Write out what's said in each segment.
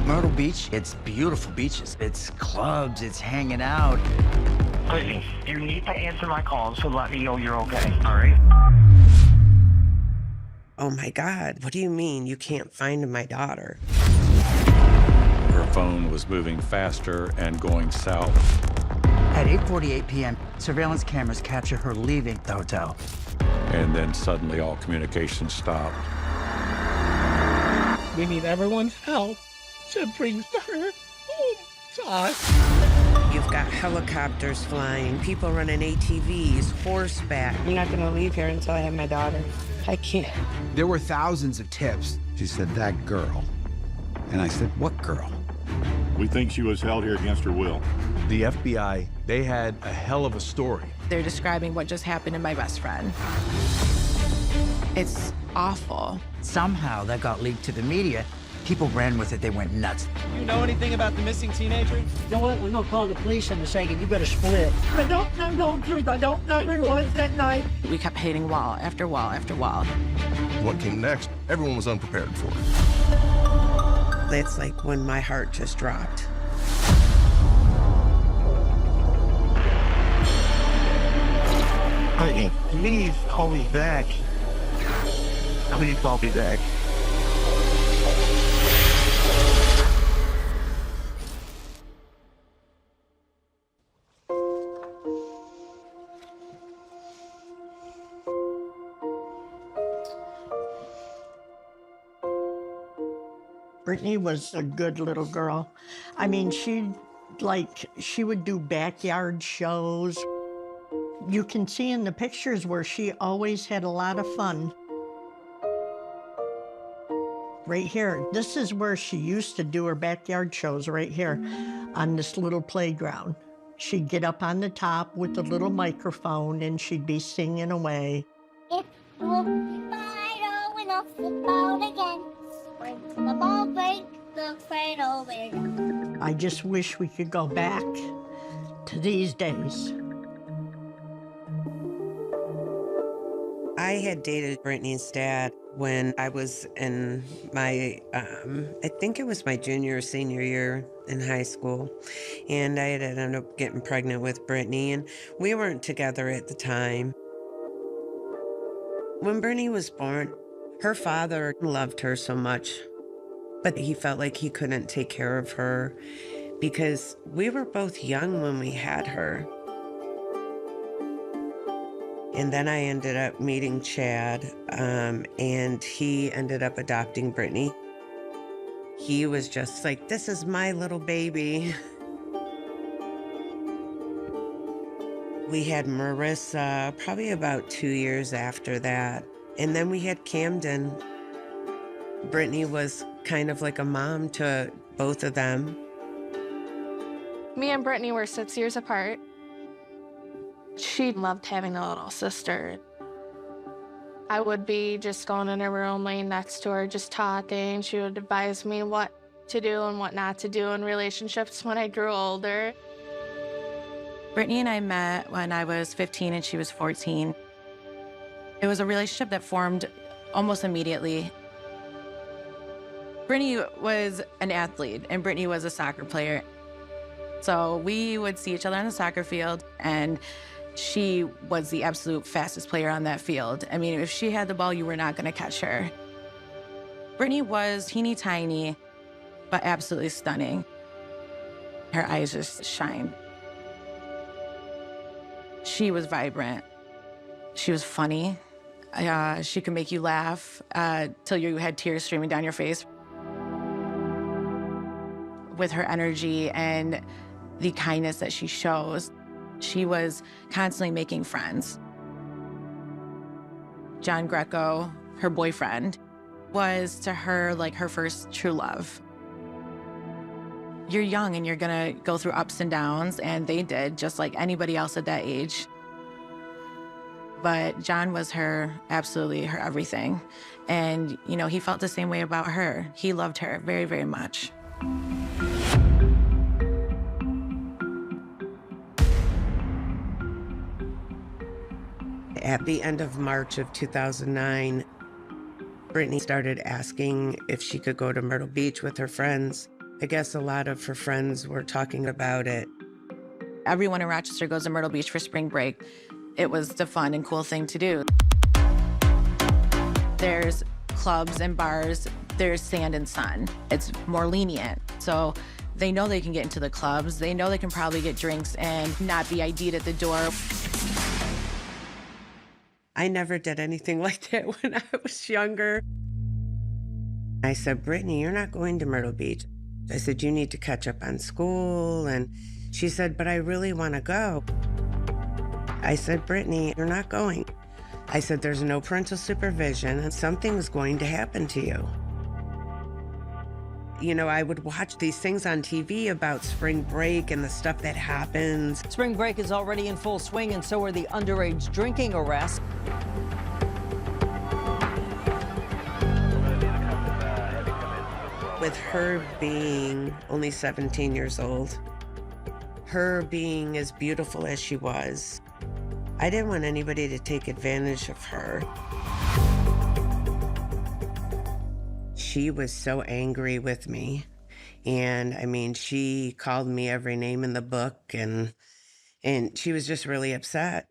Myrtle Beach, it's beautiful beaches. It's clubs, it's hanging out. Listen, you need to answer my calls to let me know you're okay, all right? Oh my God, what do you mean you can't find my daughter? Her phone was moving faster and going south. At 8:48 p.m., surveillance cameras capture her leaving the hotel. And then suddenly all communication stopped. We need everyone's help to bring her home to us. You've got helicopters flying, people running ATVs, horseback. I'm not gonna leave here until I have my daughter. I can't. There were thousands of tips. She said, that girl. And I said, what girl? We think she was held here against her will. The FBI, they had a hell of a story. They're describing what just happened to my best friend. It's awful. Somehow that got leaked to the media. People ran with it, they went nuts. You know anything about the missing teenager? You know what? We're gonna call the police in a second. You better split. I don't know the truth. I don't know who it was that night. We kept hitting wall after wall after wall. What came next, everyone was unprepared for it. It's like when my heart just dropped. Honey, please call me back. Please call me back. Brittany was a good little girl. I mean, she would do backyard shows. You can see in the pictures where she always had a lot of fun. Right here, this is where she used to do her backyard shows, right here on this little playground. She'd get up on the top with a little microphone and she'd be singing away. It will be Fido in a football again. Break the ball, break the cradle again. I just wish we could go back to these days. I had dated Brittany's dad when I was in my, I think it was my junior or senior year in high school. And I had ended up getting pregnant with Brittany, and we weren't together at the time. When Brittany was born, her father loved her so much, but he felt like he couldn't take care of her because we were both young when we had her. And then I ended up meeting Chad, and he ended up adopting Brittany. He was just like, this is my little baby. We had Marissa probably about 2 years after that. And then we had Camden. Brittany was kind of like a mom to both of them. Me and Brittany were 6 years apart. She loved having a little sister. I would be just going in her room, laying next to her, just talking. She would advise me what to do and what not to do in relationships when I grew older. Brittany and I met when I was 15 and she was 14. It was a relationship that formed almost immediately. Brittany was an athlete and Brittany was a soccer player. So we would see each other on the soccer field, and she was the absolute fastest player on that field. I mean, if she had the ball, you were not going to catch her. Brittany was teeny tiny, but absolutely stunning. Her eyes just shine. She was vibrant. She was funny. She could make you laugh till you had tears streaming down your face. With her energy and the kindness that she shows, she was constantly making friends. John Greco, her boyfriend, was to her like her first true love. You're young and you're gonna go through ups and downs, and they did, just like anybody else at that age. But John was her, absolutely her everything. And, you know, he felt the same way about her. He loved her very, very much. At the end of March of 2009, Brittany started asking if she could go to Myrtle Beach with her friends. I guess a lot of her friends were talking about it. Everyone in Rochester goes to Myrtle Beach for spring break. It was the fun and cool thing to do. There's clubs and bars, there's sand and sun. It's more lenient. So they know they can get into the clubs. They know they can probably get drinks and not be ID'd at the door. I never did anything like that when I was younger. I said, Brittany, you're not going to Myrtle Beach. I said, you need to catch up on school. And she said, but I really want to go. I said, Brittany, you're not going. I said, there's no parental supervision and something's going to happen to you. You know, I would watch these things on TV about spring break and the stuff that happens. Spring break is already in full swing, and so are the underage drinking arrests. With her being only 17 years old, her being as beautiful as she was, I didn't want anybody to take advantage of her. She was so angry with me. And I mean, she called me every name in the book, and she was just really upset.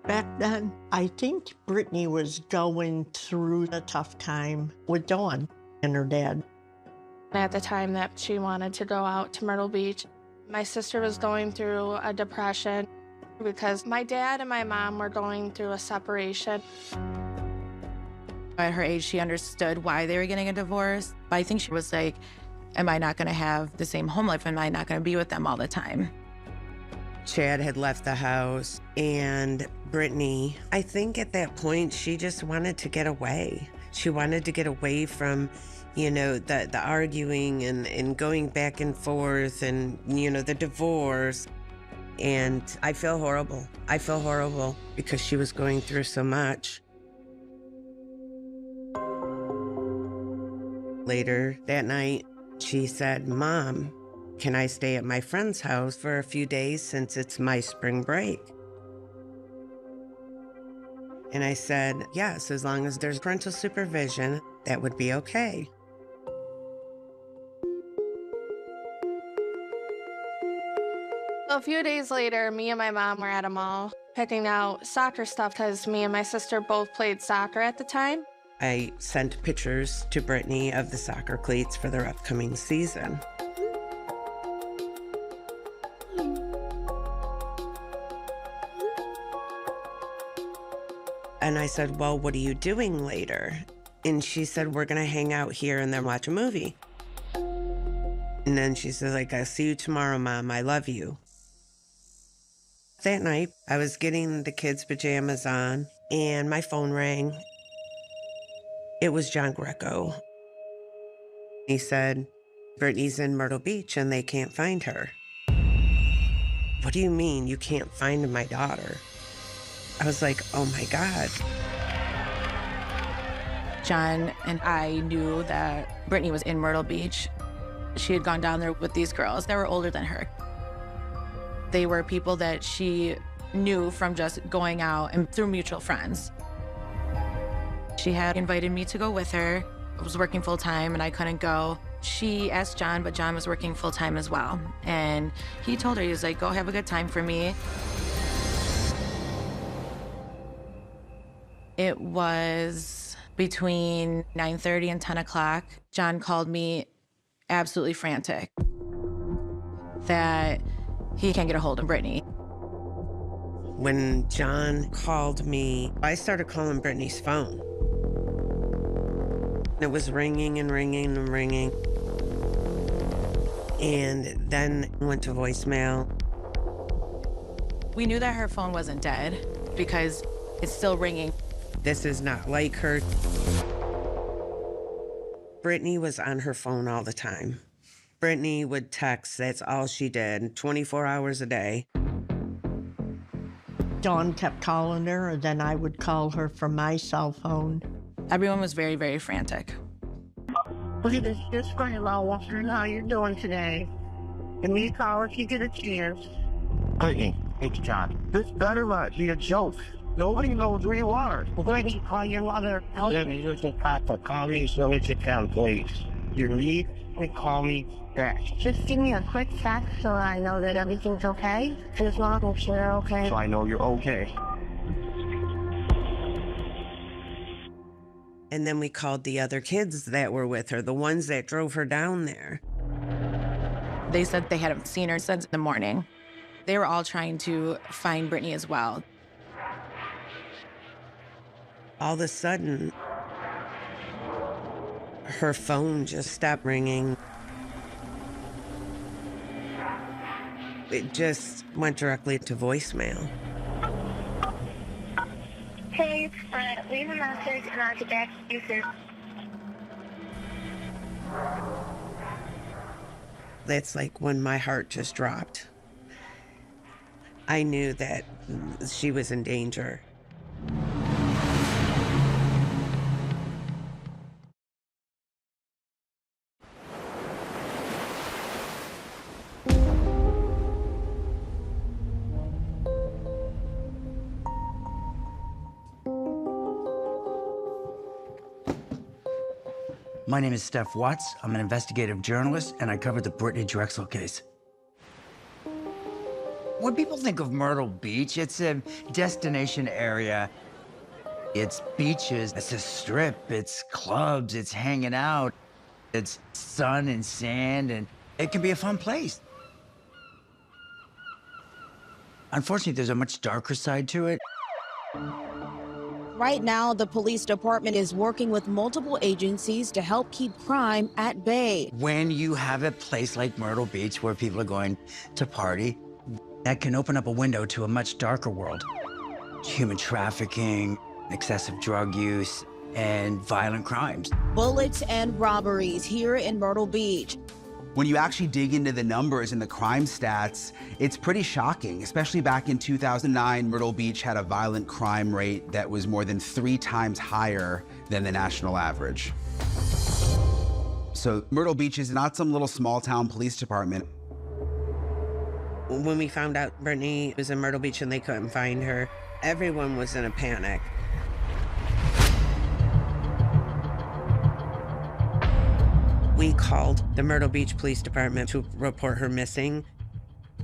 Back then, I think Brittany was going through a tough time with Dawn and her dad. At the time that she wanted to go out to Myrtle Beach, my sister was going through a depression because my dad and my mom were going through a separation. At her age, she understood why they were getting a divorce. But I think she was like, am I not going to have the same home life? Am I not going to be with them all the time? Chad had left the house, and Brittany, I think at that point, she just wanted to get away. She wanted to get away from, you know, the arguing and going back and forth and, you know, the divorce. And I feel horrible. I feel horrible because she was going through so much. Later that night, she said, Mom, can I stay at my friend's house for a few days since it's my spring break? And I said, yes, as long as there's parental supervision, that would be okay. A few days later, me and my mom were at a mall picking out soccer stuff because me and my sister both played soccer at the time. I sent pictures to Brittany of the soccer cleats for their upcoming season. And I said, well, what are you doing later? And she said, we're gonna hang out here and then watch a movie. And then she said, like, I'll see you tomorrow, Mom, I love you. That night, I was getting the kids' pajamas on and my phone rang. It was John Greco. He said, Brittany's in Myrtle Beach and they can't find her. What do you mean you can't find my daughter? I was like, oh my God. John and I knew that Brittany was in Myrtle Beach. She had gone down there with these girls that were older than her. They were people that she knew from just going out and through mutual friends. She had invited me to go with her. I was working full-time and I couldn't go. She asked John, but John was working full-time as well. And he told her, he was like, go have a good time for me. It was between 9:30 and 10 o'clock. John called me absolutely frantic that he can't get a hold of Brittany. When John called me, I started calling Brittany's phone. It was ringing and ringing and ringing. And then went to voicemail. We knew that her phone wasn't dead because it's still ringing. This is not like her. Brittany was on her phone all the time. Brittany would text, that's all she did, 24 hours a day. Dawn kept calling her, and then I would call her from my cell phone. Everyone was very, very frantic. Look at this, just funny, Law, wondering how you're doing today. Give me a call if you get a chance. Brittany, it's John. This better not be a joke. Nobody knows where you are. We're going to call your mother. Tell them you just have to call me so it's a town, please. You leave and call me back. Just give me a quick text so I know that everything's okay. As long as you're okay. So I know you're okay. And then we called the other kids that were with her, the ones that drove her down there. They said they hadn't seen her since the morning. They were all trying to find Brittany as well. All of a sudden, her phone just stopped ringing. It just went directly to voicemail. Hey, leave a message and I'll get back to you soon. That's like when my heart just dropped. I knew that she was in danger. My name is Steph Watts. I'm an investigative journalist, and I covered the Brittany Drexel case. When people think of Myrtle Beach, it's a destination area. It's beaches, it's a strip, it's clubs, it's hanging out, it's sun and sand, and it can be a fun place. Unfortunately, there's a much darker side to it. Right now, the police department is working with multiple agencies to help keep crime at bay. When you have a place like Myrtle Beach where people are going to party, that can open up a window to a much darker world. Human trafficking, excessive drug use, and violent crimes. Bullets and robberies here in Myrtle Beach. When you actually dig into the numbers and the crime stats, it's pretty shocking. Especially back in 2009, Myrtle Beach had a violent crime rate that was more than 3 times higher than the national average. So Myrtle Beach is not some little small town police department. When we found out Brittany was in Myrtle Beach and they couldn't find her, everyone was in a panic. We called the Myrtle Beach Police Department to report her missing,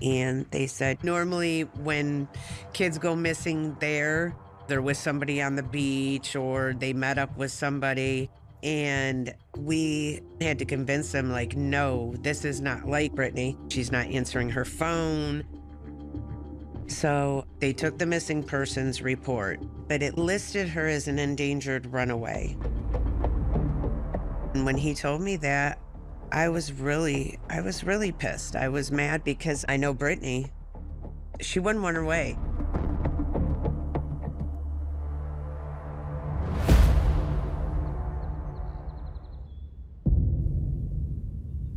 and they said normally when kids go missing there, they're with somebody on the beach or they met up with somebody, and we had to convince them, like, no, this is not like Brittany. She's not answering her phone. So they took the missing persons report, but it listed her as an endangered runaway. And when he told me that, I was really pissed. I was mad because I know Brittany. She wouldn't run away.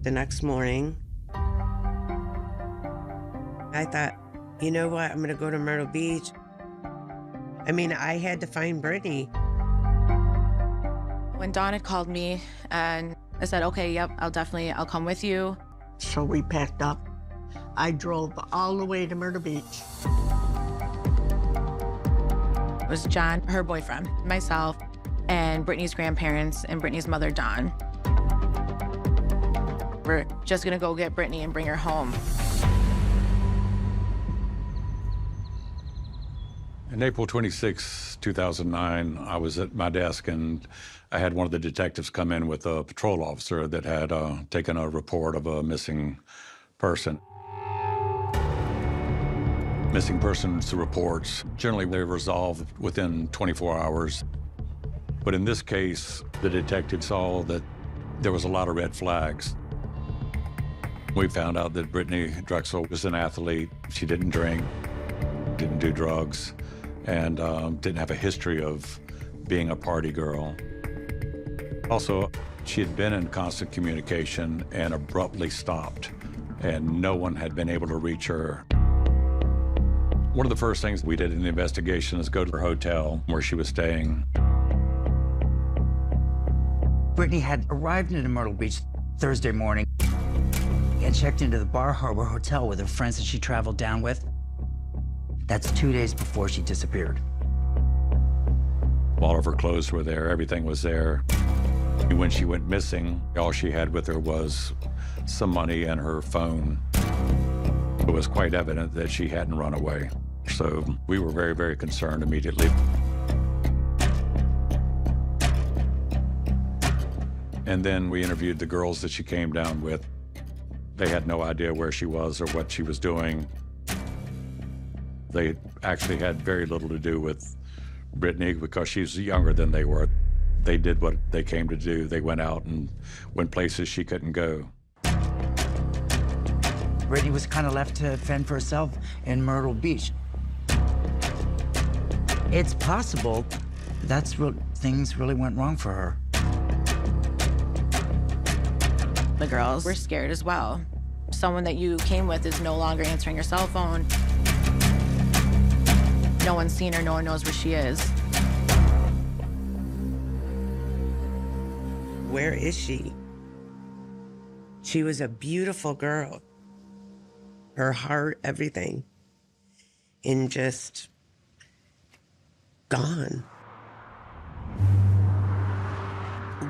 The next morning, I thought, you know what? I'm gonna go to Myrtle Beach. I mean, I had to find Brittany. When Dawn had called me and I said, okay, yep, I'll come with you. So we packed up. I drove all the way to Myrtle Beach. It was John, her boyfriend, myself, and Brittany's grandparents and Brittany's mother, Dawn. We're just gonna go get Brittany and bring her home. On April 26, 2009, I was at my desk and I had one of the detectives come in with a patrol officer that had taken a report of a missing person. Missing persons reports, generally they're resolved within 24 hours. But in this case, the detective saw that there was a lot of red flags. We found out that Brittany Drexel was an athlete. She didn't drink, didn't do drugs, and didn't have a history of being a party girl. Also, she had been in constant communication and abruptly stopped, and no one had been able to reach her. One of the first things we did in the investigation is go to her hotel where she was staying. Brittany had arrived in Myrtle Beach Thursday morning and checked into the Bar Harbor Hotel with her friends that she traveled down with. That's 2 days before she disappeared. All of her clothes were there, everything was there. When she went missing, all she had with her was some money and her phone. It was quite evident that she hadn't run away. So we were very, very concerned immediately. And then we interviewed the girls that she came down with. They had no idea where she was or what she was doing. They actually had very little to do with Brittany because she's younger than they were. They did what they came to do. They went out and went places she couldn't go. Brittany was kind of left to fend for herself in Myrtle Beach. It's possible things really went wrong for her. The girls were scared as well. Someone that you came with is no longer answering your cell phone. No one's seen her, no one knows where she is. Where is she? She was a beautiful girl. Her heart, everything. And just gone.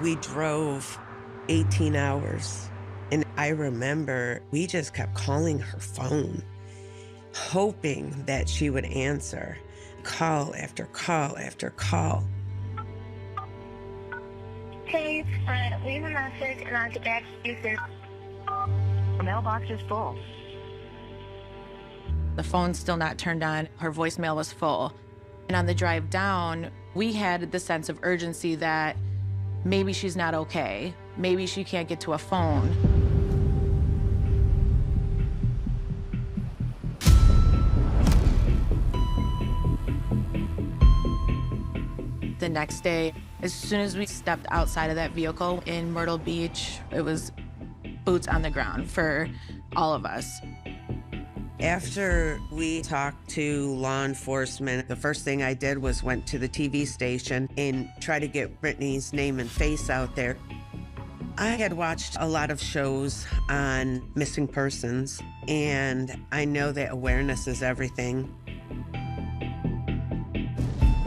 We drove 18 hours. And I remember we just kept calling her phone, hoping that she would answer. Call after call after call. Please leave a message and I'll get back to you soon. The mailbox is full. The phone's still not turned on. Her voicemail was full. And on the drive down, we had the sense of urgency that maybe she's not okay. Maybe she can't get to a phone. The next day, as soon as we stepped outside of that vehicle in Myrtle Beach, it was boots on the ground for all of us. After we talked to law enforcement, the first thing I did was went to the TV station and try to get Brittany's name and face out there. I had watched a lot of shows on missing persons, and I know that awareness is everything.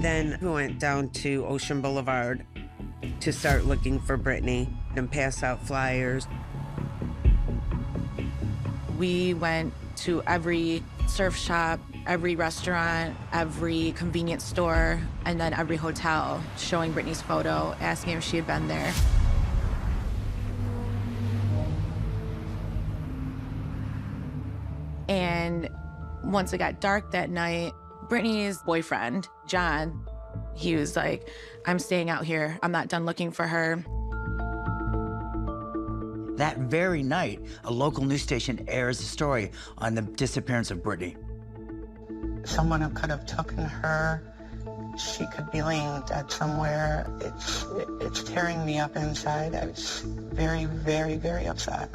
Then we went down to Ocean Boulevard to start looking for Brittany and pass out flyers. We went to every surf shop, every restaurant, every convenience store, and then every hotel, showing Brittany's photo, asking if she had been there. And once it got dark that night, Brittany's boyfriend, John, he was like, I'm staying out here. I'm not done looking for her. That very night, a local news station airs a story on the disappearance of Brittany. Someone who could have taken her, she could be laying dead somewhere. It's tearing me up inside. I was very, very, very upset.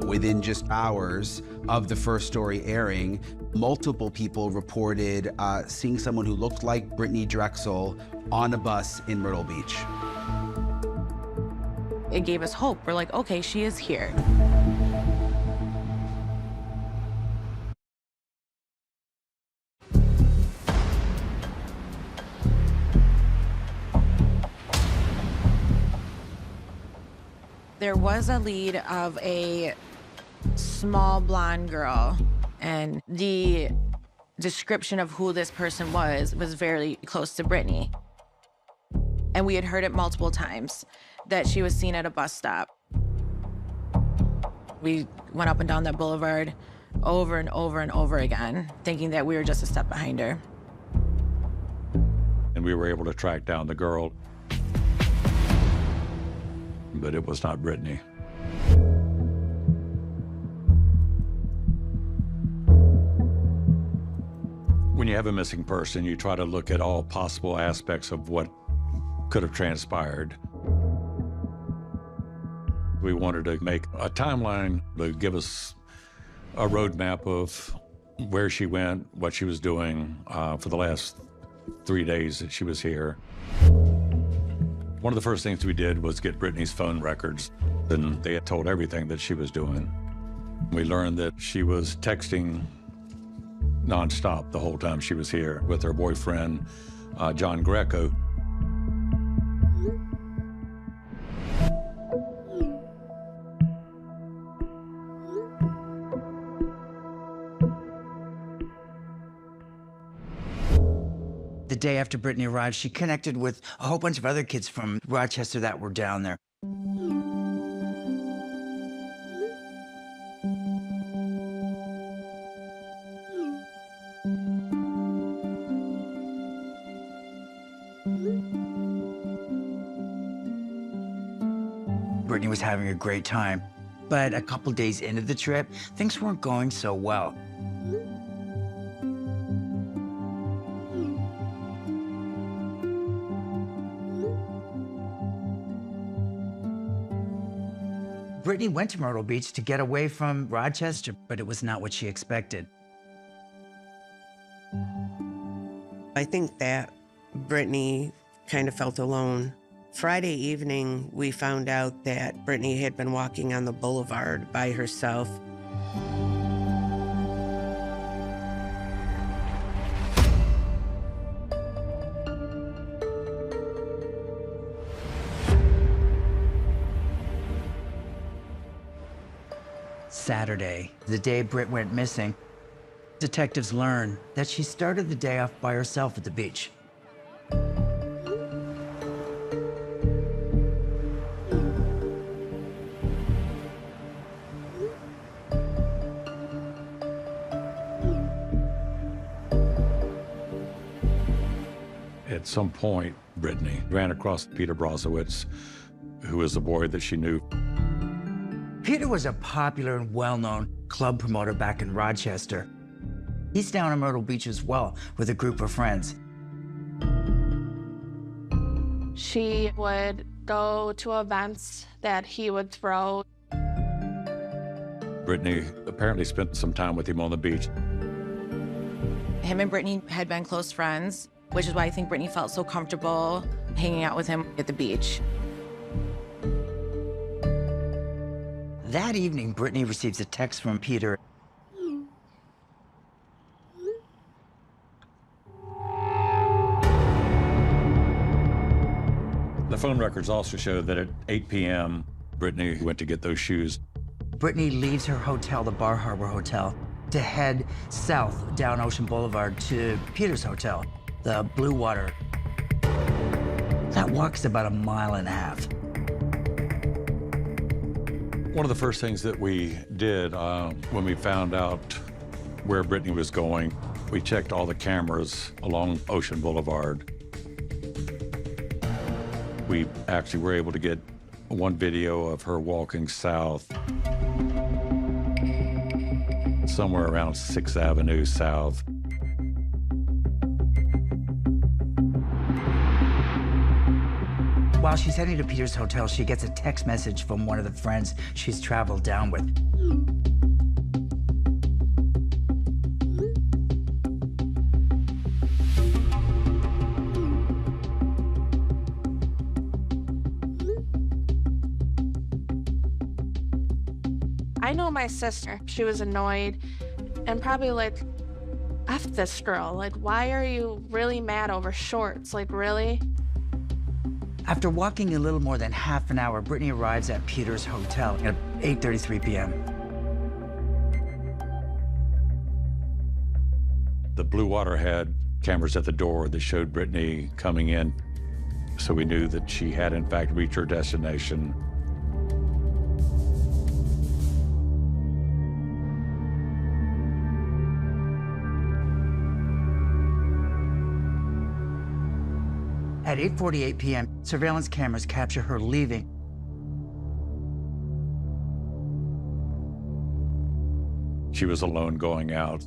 Within just hours of the first story airing, multiple people reported seeing someone who looked like Brittany Drexel on a bus in Myrtle Beach. It gave us hope. We're like, okay, she is here. There was a lead of a small blonde girl, and the description of who this person was very close to Brittany. And we had heard it multiple times, that she was seen at a bus stop. We went up and down that boulevard over and over and over again, thinking that we were just a step behind her. And we were able to track down the girl, but it was not Brittany. When you have a missing person, you try to look at all possible aspects of what could have transpired. We wanted to make a timeline to give us a roadmap of where she went, what she was doing for the last 3 days that she was here. One of the first things we did was get Brittany's phone records, and they had told everything that she was doing. We learned that she was texting nonstop the whole time she was here with her boyfriend, John Greco. The day after Brittany arrived, she connected with a whole bunch of other kids from Rochester that were down there. Brittany was having a great time, but a couple days into the trip, things weren't going so well. Brittany went to Myrtle Beach to get away from Rochester, but it was not what she expected. I think that Brittany kind of felt alone. Friday evening, we found out that Brittany had been walking on the boulevard by herself. Saturday, the day Britt went missing, detectives learned that she started the day off by herself at the beach. At some point, Brittany ran across Peter Brozowitz, who was a boy that she knew. Peter was a popular and well-known club promoter back in Rochester. He's down in Myrtle Beach as well with a group of friends. She would go to events that he would throw. Brittany apparently spent some time with him on the beach. Him and Brittany had been close friends, which is why I think Brittany felt so comfortable hanging out with him at the beach. That evening, Brittany receives a text from Peter. The phone records also show that at 8 p.m., Brittany went to get those shoes. Brittany leaves her hotel, the Bar Harbor Hotel, to head south down Ocean Boulevard to Peter's hotel, the Blue Water. That walk's about 1.5 miles. One of the first things that we did when we found out where Brittany was going, we checked all the cameras along Ocean Boulevard. We actually were able to get one video of her walking south, somewhere around 6th Avenue South. While she's heading to Peter's hotel, she gets a text message from one of the friends she's traveled down with. I know my sister, she was annoyed and probably like, F this girl. Like, why are you really mad over shorts? Like, really? After walking a little more than half an hour, Brittany arrives at Peter's hotel at 8:33 p.m. The Blue Water had cameras at the door that showed Brittany coming in, so we knew that she had in fact reached her destination. At 8:48 p.m., surveillance cameras capture her leaving. She was alone going out.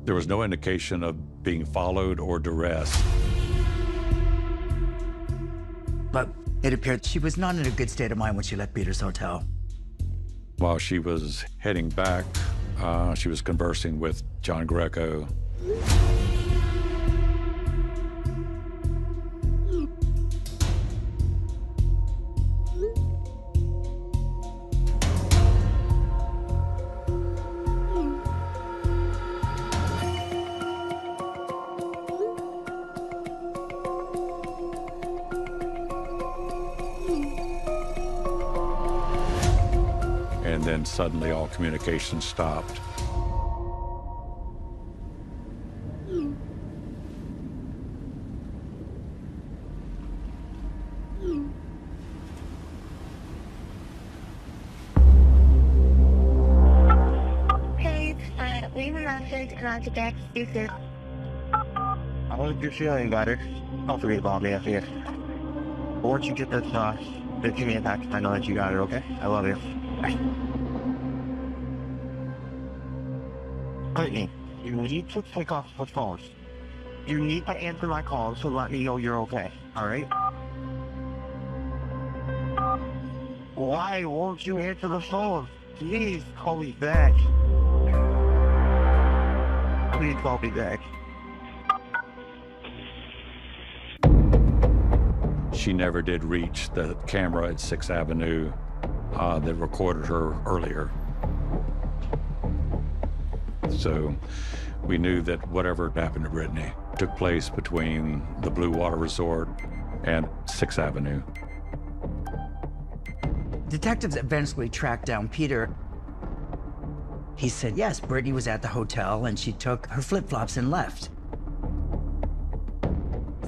There was no indication of being followed or duress. But it appeared she was not in a good state of mind when she left Peter's hotel. While she was heading back, she was conversing with John Greco. And then suddenly all communication stopped. Hey, leave a message and I'll get back to you soon. I hope you're feeling better. Don't forget about me up here. But once you get this, give me a text. I know that you got it, okay? I love you. Bye. Brittany, you need to pick up the phone. You need to answer my calls to let me know you're okay, alright? Why won't you answer the phone? Please call me back. Please call me back. She never did reach the camera at 6th Avenue that recorded her earlier. So we knew that whatever happened to Brittany took place between the Blue Water Resort and 6th Avenue. Detectives eventually tracked down Peter. He said, yes, Brittany was at the hotel and she took her flip-flops and left.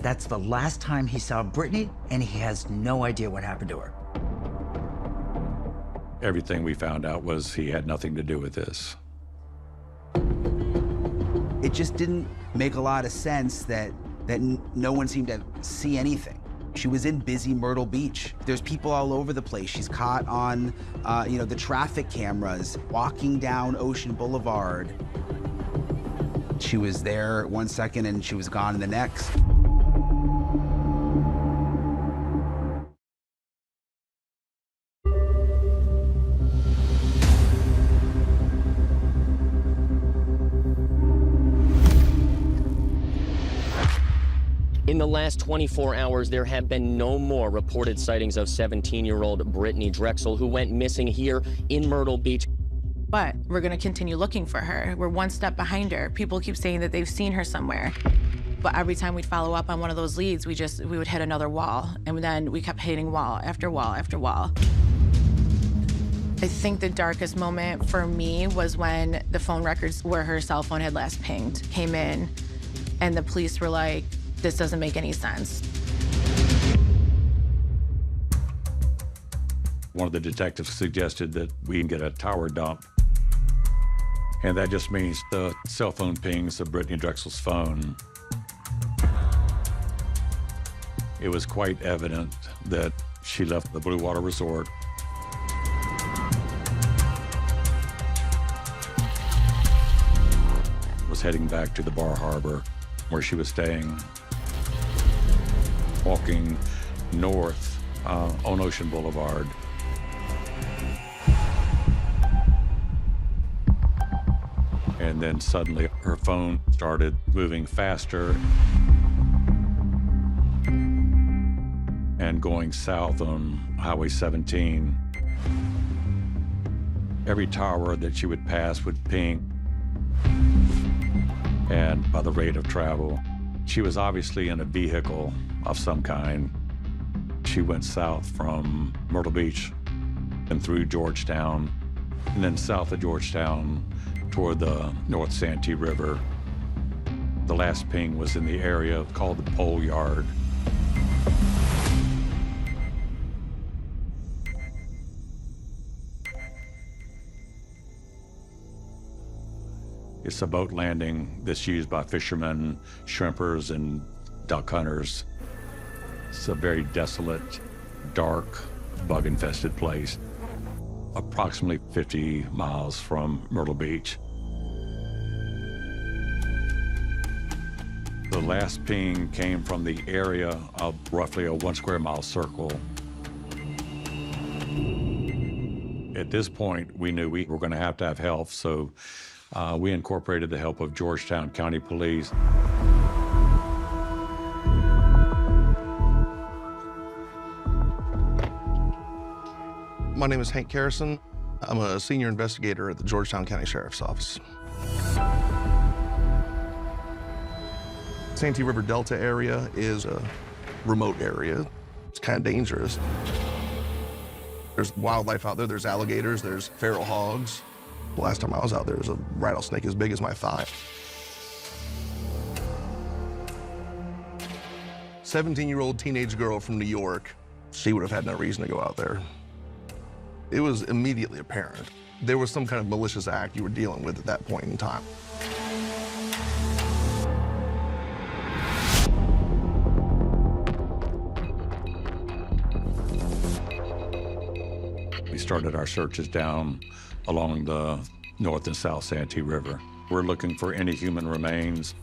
That's the last time he saw Brittany, and he has no idea what happened to her. Everything we found out was he had nothing to do with this. It just didn't make a lot of sense that no one seemed to see anything. She was in busy Myrtle Beach. There's people all over the place. She's caught on, the traffic cameras, walking down Ocean Boulevard. She was there 1 second and she was gone the next. In the last 24 hours, there have been no more reported sightings of 17-year-old Brittany Drexel, who went missing here in Myrtle Beach. But we're gonna continue looking for her. We're one step behind her. People keep saying that they've seen her somewhere. But every time we'd follow up on one of those leads, we would hit another wall. And then we kept hitting wall after wall after wall. I think the darkest moment for me was when the phone records where her cell phone had last pinged came in, and the police were like, this doesn't make any sense. One of the detectives suggested that we can get a tower dump. And that just means the cell phone pings of Brittany Drexel's phone. It was quite evident that she left the Blue Water Resort. Was heading back to the Bar Harbor where she was staying, walking north on Ocean Boulevard. And then suddenly her phone started moving faster and going south on Highway 17. Every tower that she would pass would ping. And by the rate of travel, she was obviously in a vehicle of some kind. She went south from Myrtle Beach and through Georgetown, and then south of Georgetown toward the North Santee River. The last ping was in the area called the Pole Yard. It's a boat landing that's used by fishermen, shrimpers, and duck hunters. It's a very desolate, dark, bug-infested place, approximately 50 miles from Myrtle Beach. The last ping came from the area of roughly a 1 square mile circle. At this point, we knew we were going to have help, so we incorporated the help of Georgetown County Police. My name is Hank Carrison. I'm a senior investigator at the Georgetown County Sheriff's Office. Santee River Delta area is a remote area. It's kind of dangerous. There's wildlife out there. There's alligators. There's feral hogs. The last time I was out there was a rattlesnake as big as my thigh. 17-year-old teenage girl from New York. She would have had no reason to go out there. It was immediately apparent. There was some kind of malicious act you were dealing with at that point in time. We started our searches down along the North and South Santee River. We're looking for any human remains.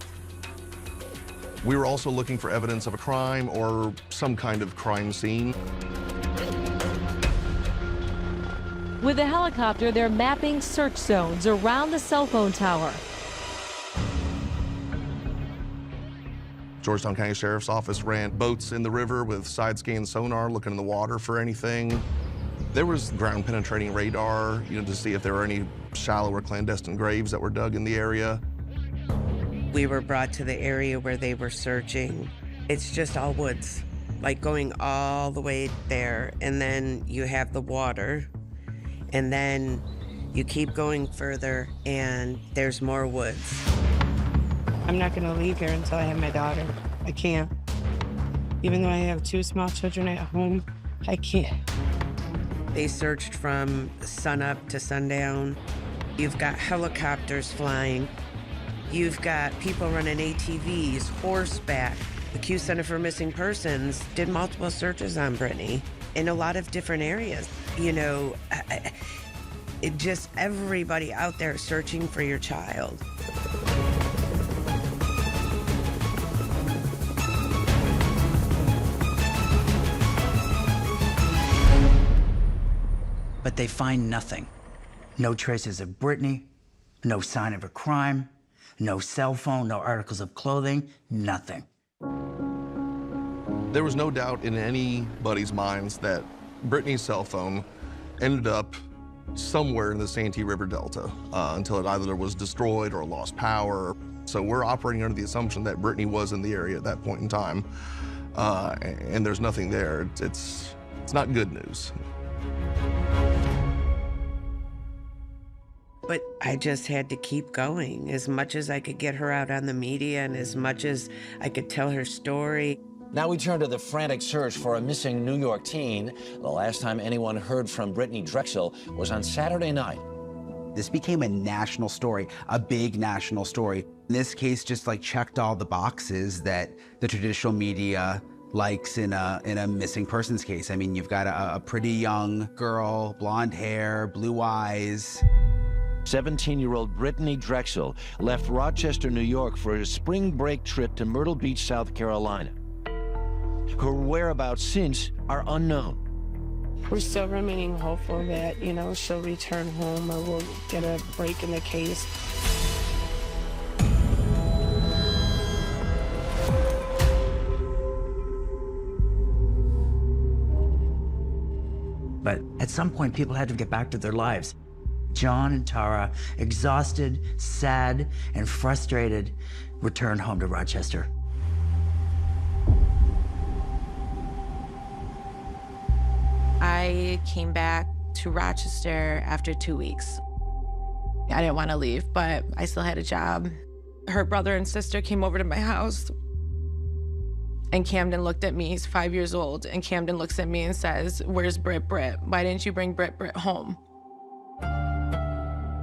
We were also looking for evidence of a crime or some kind of crime scene. With a helicopter, they're mapping search zones around the cell phone tower. Georgetown County Sheriff's Office ran boats in the river with side-scan sonar looking in the water for anything. There was ground-penetrating radar, to see if there were any shallow or clandestine graves that were dug in the area. We were brought to the area where they were searching. It's just all woods, like going all the way there, and then you have the water, and then you keep going further, and there's more woods. I'm not going to leave here until I have my daughter. I can't. Even though I have 2 small children at home, I can't. They searched from sunup to sundown. You've got helicopters flying. You've got people running ATVs, horseback. The Q Center for Missing Persons did multiple searches on Brittany in a lot of different areas. It just everybody out there searching for your child. But they find nothing. No traces of Brittany, no sign of a crime, no cell phone, no articles of clothing, nothing. There was no doubt in anybody's minds that Brittany's cell phone ended up somewhere in the Santee River Delta until it either was destroyed or lost power. So we're operating under the assumption that Brittany was in the area at that point in time, and there's nothing there. It's not good news. But I just had to keep going. As much as I could get her out on the media and as much as I could tell her story. Now we turn to the frantic search for a missing New York teen. The last time anyone heard from Brittany Drexel was on Saturday night. This became a national story, a big national story. In this case, just checked all the boxes that the traditional media likes in a missing persons case. I mean, you've got a pretty young girl, blonde hair, blue eyes. 17-year-old Brittany Drexel left Rochester, New York for a spring break trip to Myrtle Beach, South Carolina. Her whereabouts since are unknown. We're still remaining hopeful that, she'll return home or we'll get a break in the case. But at some point, people had to get back to their lives. John and Tara, exhausted, sad, and frustrated, returned home to Rochester. I came back to Rochester after 2 weeks. I didn't want to leave, but I still had a job. Her brother and sister came over to my house, and Camden looked at me. He's 5 years old, and Camden looks at me and says, "Where's Britt? Why didn't you bring Britt home?"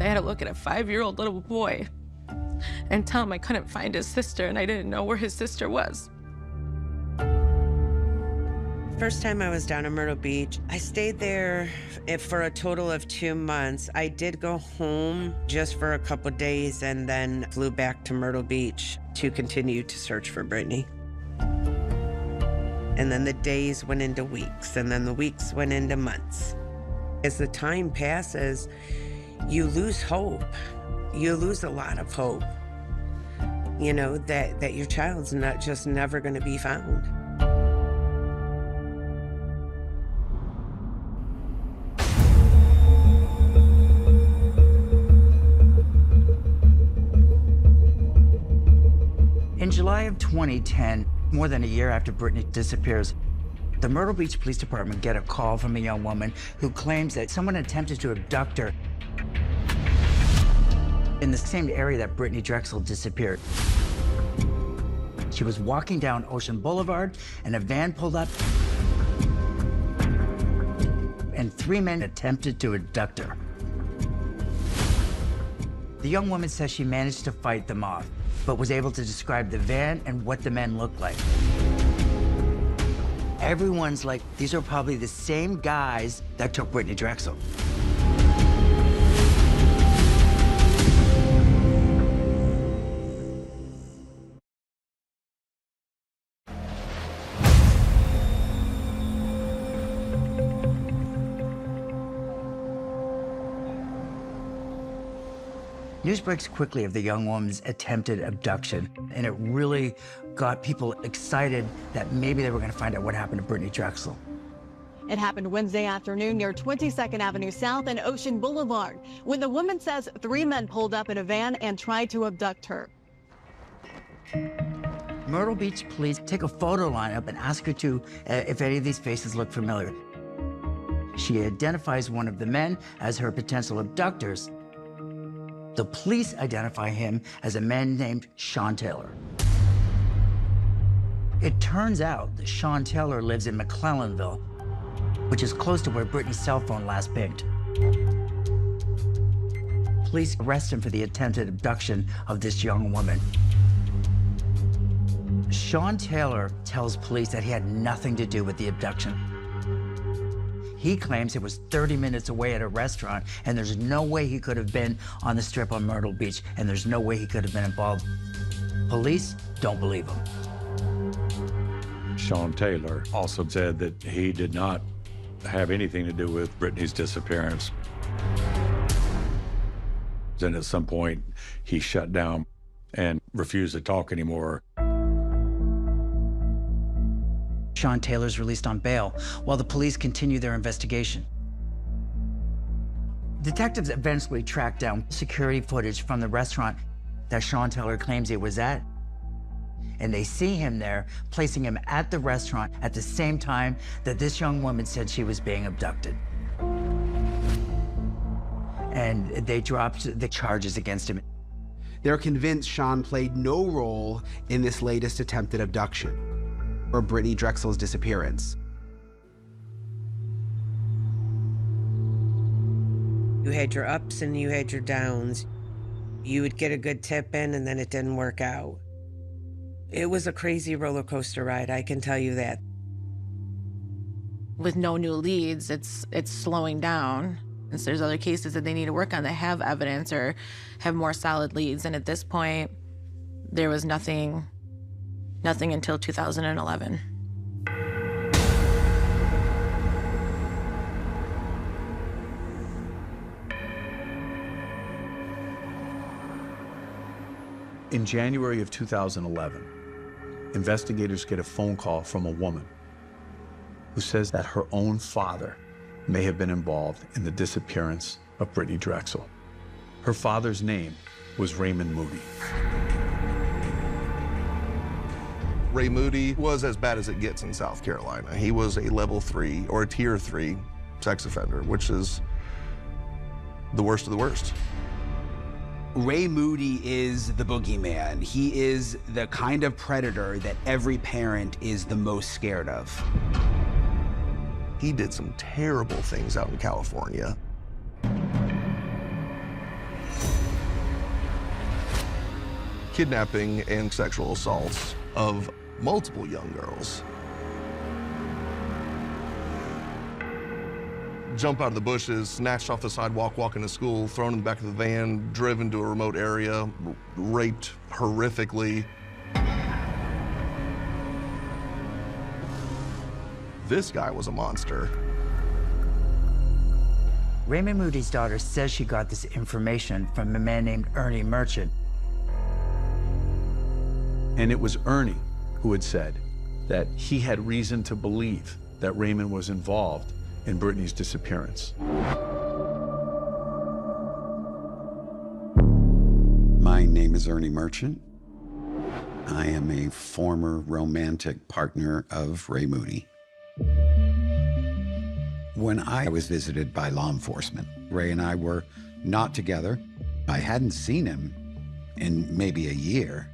I had to look at a 5-year-old little boy and tell him I couldn't find his sister and I didn't know where his sister was. First time I was down in Myrtle Beach, I stayed there for a total of 2 months. I did go home just for a couple days and then flew back to Myrtle Beach to continue to search for Brittany. And then the days went into weeks, and then the weeks went into months. As the time passes, you lose hope. You lose a lot of hope, that your child's not just never going to be found. In July of 2010, more than a year after Brittany disappears, The Myrtle Beach Police Department get a call from a young woman who claims that someone attempted to abduct her in the same area that Brittany Drexel disappeared. She was walking down Ocean Boulevard and a van pulled up and 3 men attempted to abduct her. The young woman says she managed to fight them off, but was able to describe the van and what the men looked like. Everyone's like, these are probably the same guys that took Brittany Drexel. News breaks quickly of the young woman's attempted abduction, and it really got people excited that maybe they were going to find out what happened to Brittany Drexel. It happened Wednesday afternoon near 22nd Avenue South and Ocean Boulevard, when the woman says 3 men pulled up in a van and tried to abduct her. Myrtle Beach police take a photo lineup and ask her to if any of these faces look familiar. She identifies one of the men as her potential abductors. The police identify him as a man named Sean Taylor. It turns out that Sean Taylor lives in McClellanville, which is close to where Brittany's cell phone last pinged. Police arrest him for the attempted abduction of this young woman. Sean Taylor tells police that he had nothing to do with the abduction. He claims it was 30 minutes away at a restaurant, and there's no way he could have been on the strip on Myrtle Beach, and there's no way he could have been involved. Police don't believe him. Sean Taylor also said that he did not have anything to do with Brittany's disappearance. Then at some point, he shut down and refused to talk anymore. Sean Taylor's released on bail while the police continue their investigation. Detectives eventually track down security footage from the restaurant that Sean Taylor claims he was at, and they see him there, placing him at the restaurant at the same time that this young woman said she was being abducted. And they dropped the charges against him. They're convinced Sean played no role in this latest attempted abduction or Brittany Drexel's disappearance. You had your ups and you had your downs. You would get a good tip in and then it didn't work out. It was a crazy roller coaster ride, I can tell you that. With no new leads, it's slowing down. And so there's other cases that they need to work on that have evidence or have more solid leads. And at this point, there was nothing until 2011. In January of 2011, investigators get a phone call from a woman who says that her own father may have been involved in the disappearance of Brittany Drexel. Her father's name was Raymond Moody. Ray Moody was as bad as it gets in South Carolina. He was a level 3 or a tier 3 sex offender, which is the worst of the worst. Ray Moody is the boogeyman. He is the kind of predator that every parent is the most scared of. He did some terrible things out in California. Kidnapping and sexual assaults of multiple young girls. Jump out of the bushes, snatched off the sidewalk, walking to school, thrown in the back of the van, driven to a remote area, raped horrifically. This guy was a monster. Raymond Moody's daughter says she got this information from a man named Ernie Merchant. And it was Ernie who had said that he had reason to believe that Raymond was involved in Brittany's disappearance. My name is Ernie Merchant. I am a former romantic partner of Ray Moody. When I was visited by law enforcement, Ray and I were not together. I hadn't seen him in maybe a year.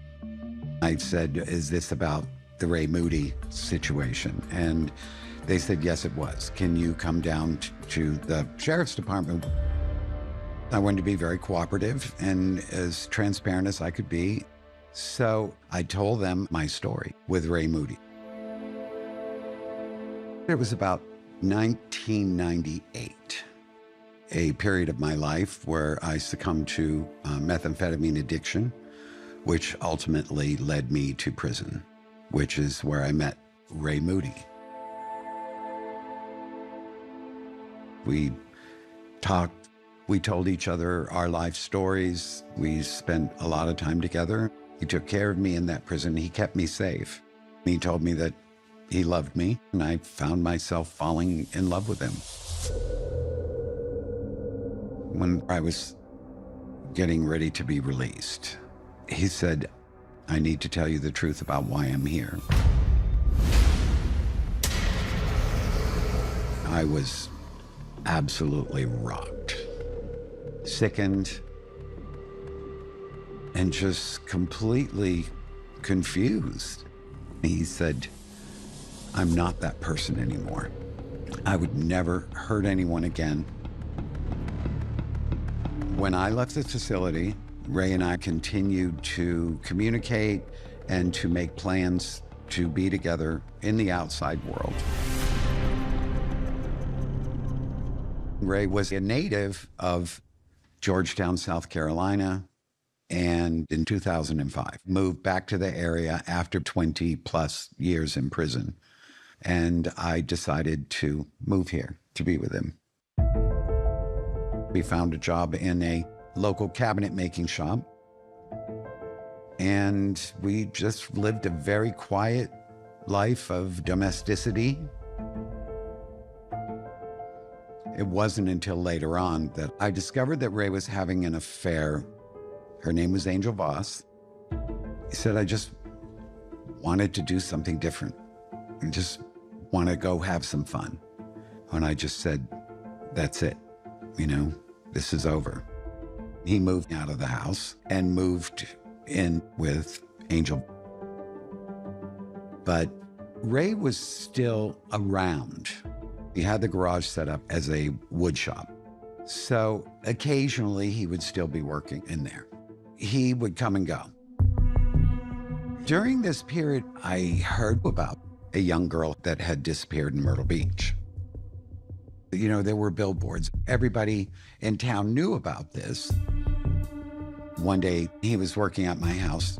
I said, is this about the Ray Moody situation? And they said, yes, it was. Can you come down to the sheriff's department? I wanted to be very cooperative and as transparent as I could be. So I told them my story with Ray Moody. It was about 1998, a period of my life where I succumbed to methamphetamine addiction, which ultimately led me to prison, which is where I met Ray Moody. We talked, we told each other our life stories. We spent a lot of time together. He took care of me in that prison. He kept me safe. He told me that he loved me, and I found myself falling in love with him. When I was getting ready to be released, he said, I need to tell you the truth about why I'm here. I was absolutely rocked, sickened, and just completely confused. He said, I'm not that person anymore. I would never hurt anyone again. When I left the facility, Ray and I continued to communicate and to make plans to be together in the outside world. Ray was a native of Georgetown, South Carolina, and in 2005, moved back to the area after 20 plus years in prison. And I decided to move here to be with him. We found a job in a local cabinet making shop. And we just lived a very quiet life of domesticity. It wasn't until later on that I discovered that Ray was having an affair. Her name was Angel Voss. He said, I just wanted to do something different. I just want to go have some fun. And I just said, that's it. You know, this is over. He moved out of the house and moved in with Angel. But Ray was still around. He had the garage set up as a wood shop. So occasionally he would still be working in there. He would come and go. During this period, I heard about a young girl that had disappeared in Myrtle Beach. You know, there were billboards. Everybody in town knew about this. One day, he was working at my house,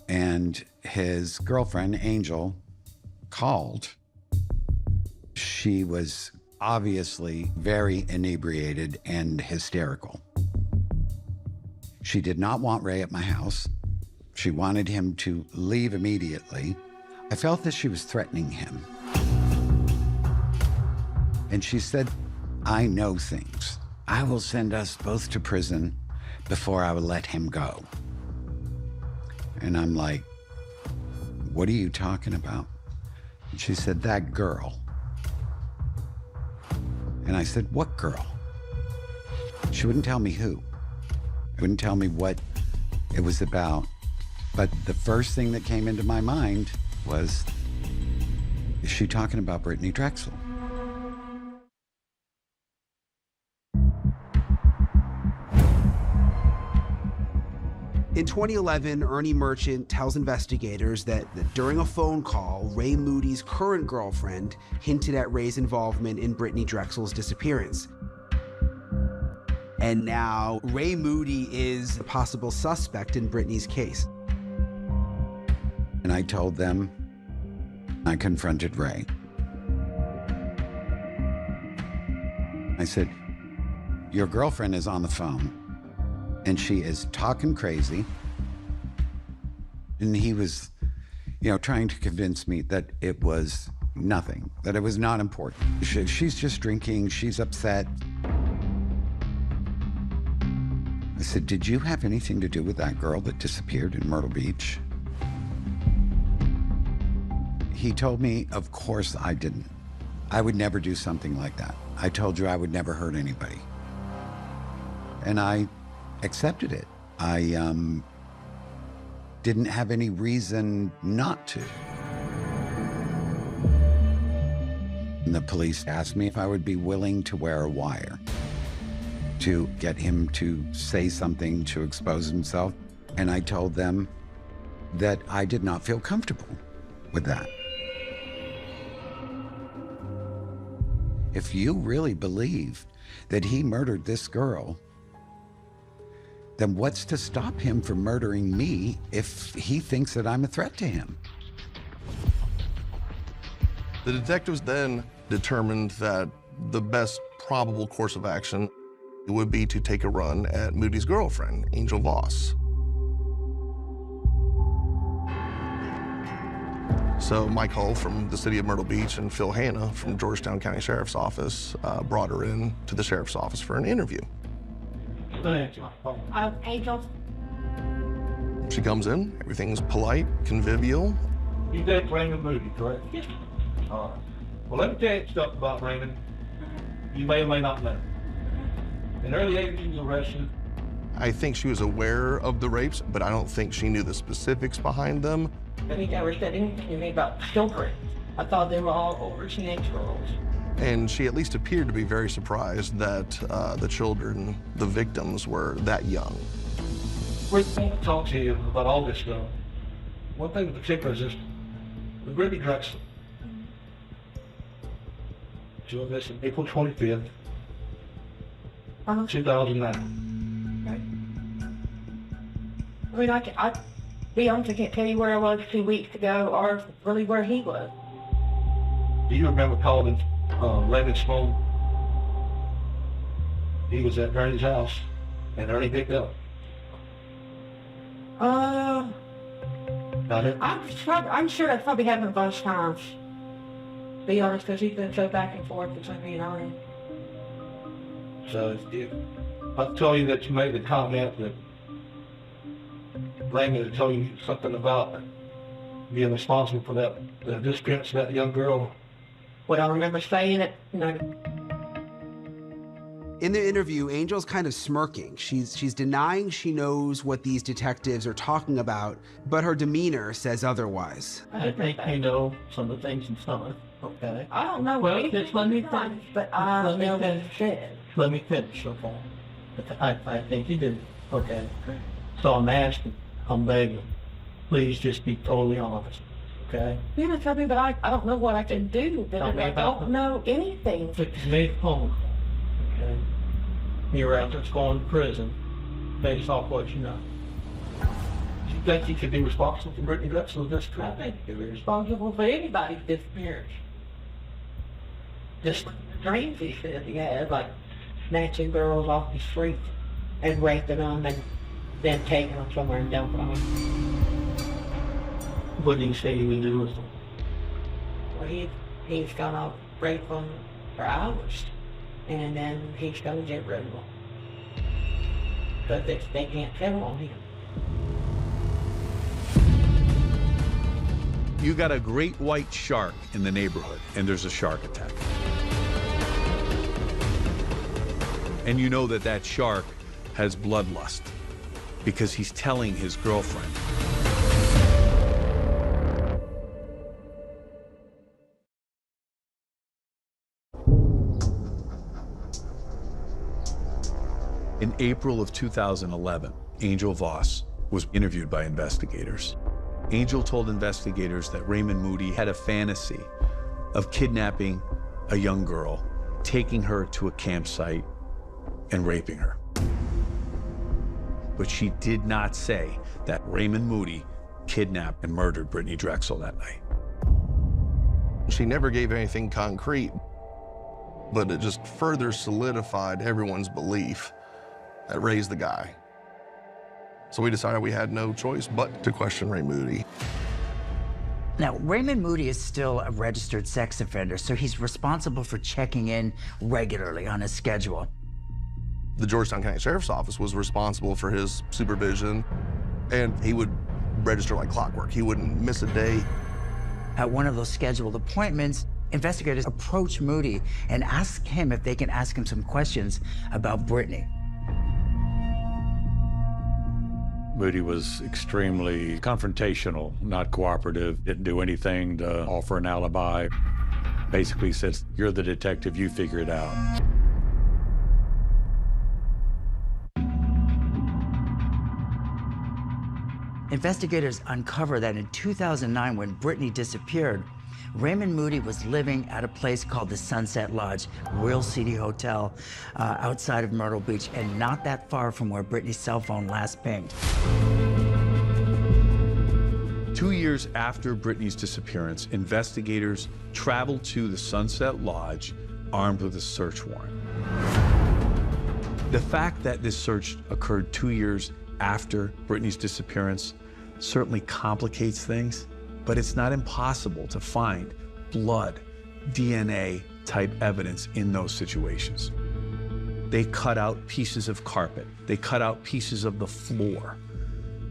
and his girlfriend, Angel, called. She was obviously very inebriated and hysterical. She did not want Ray at my house. She wanted him to leave immediately. I felt that she was threatening him. And she said, I know things. I will send us both to prison before I will let him go. And I'm like, what are you talking about? And she said, that girl. And I said, what girl? She wouldn't tell me who. Wouldn't tell me what it was about. But the first thing that came into my mind was, is she talking about Brittany Drexel? In 2011, Ernie Merchant tells investigators that during a phone call, Ray Moody's current girlfriend hinted at Ray's involvement in Brittany Drexel's disappearance. And now Ray Moody is a possible suspect in Brittany's case. And I told them, I confronted Ray. I said, your girlfriend is on the phone and she is talking crazy. And he was, you know, trying to convince me that it was nothing, that it was not important. She's just drinking, she's upset. I said, did you have anything to do with that girl that disappeared in Myrtle Beach? He told me, of course I didn't. I would never do something like that. I told you I would never hurt anybody. And I accepted it. I didn't have any reason not to. And the police asked me if I would be willing to wear a wire to get him to say something to expose himself. And I told them that I did not feel comfortable with that. If you really believe that he murdered this girl, then what's to stop him from murdering me if he thinks that I'm a threat to him? The detectives then determined that the best probable course of action would be to take a run at Moody's girlfriend, Angel Voss. So Mike Hull from the city of Myrtle Beach and Phil Hanna from Georgetown County Sheriff's Office brought her in to the sheriff's office for an interview. Angel. She comes in, everything's polite, convivial. You did Raymond Moody, correct? Yes. All right. Well, let me tell you stuff about Raymond. You may or may not know. In early 80s, he was arrested. I think she was aware of the rapes, but I don't think she knew the specifics behind them. He never said anything to me about children. I thought they were all over teenage girls. And she at least appeared to be very surprised that the children, the victims, were that young. We're going to talk to you about all this stuff. One thing in particular is this, the Brittany Drexel. She was missing April 25th, 2009. Okay. I mean, I be honest, I can't tell you where I was 2 weeks ago or really where he was. Do you remember calling Raymond's phone? He was at Ernie's house, and Ernie picked up. Got it? I'm sure that's probably happened a bunch of times. Be honest, because he's been so back and forth between me and Ernie. So I'll tell you that you made the comment that Raymond had told you something about being responsible for the disappearance of that young girl. Would I remember saying it? No. In the interview, Angel's kind of smirking. She's denying she knows what these detectives are talking about, but her demeanor says otherwise. I think I know some of the things in summer, okay? I don't know. Well, just let me finish. But I know that it said. Let me finish, okay? I think you did, okay? So I'm asking, I'm begging, please just be totally honest, okay? You're gonna tell me, but I don't know what I can do. I don't know anything. You made a phone, okay? You're out there going to prison based off what you know. Do you think you could be responsible for Brittany Drexel's disappearance? I think you could be responsible for anybody's disappearance. Just dreams he said he had, like snatching girls off the street and raping them and then taking them somewhere and dumping them. What do you say he would do with them? Well, he's gonna rape them for hours, and then he's gonna get rid of them. But they can't tell on him. You got a great white shark in the neighborhood, and there's a shark attack. And you know that that shark has bloodlust because he's telling his girlfriend. In April of 2011, Angel Voss was interviewed by investigators. Angel told investigators that Raymond Moody had a fantasy of kidnapping a young girl, taking her to a campsite, and raping her. But she did not say that Raymond Moody kidnapped and murdered Brittany Drexel that night. She never gave anything concrete, but it just further solidified everyone's belief that Ray's the guy. So we decided we had no choice but to question Ray Moody. Now, Raymond Moody is still a registered sex offender, so he's responsible for checking in regularly on his schedule. The Georgetown County Sheriff's Office was responsible for his supervision, and he would register like clockwork. He wouldn't miss a day. At one of those scheduled appointments, Investigators approach Moody and ask him if they can ask him some questions about Brittany. Moody was extremely confrontational, not cooperative, didn't do anything to offer an alibi. Basically says, "You're the detective, you figure it out." Investigators uncover that in 2009, when Brittany disappeared, Raymond Moody was living at a place called the Sunset Lodge, real seedy hotel outside of Myrtle Beach, and not that far from where Brittany's cell phone last pinged. 2 years after Brittany's disappearance, investigators traveled to the Sunset Lodge armed with a search warrant. The fact that this search occurred 2 years after Brittany's disappearance certainly complicates things, but it's not impossible to find blood, DNA type evidence in those situations. They cut out pieces of carpet. They cut out pieces of the floor.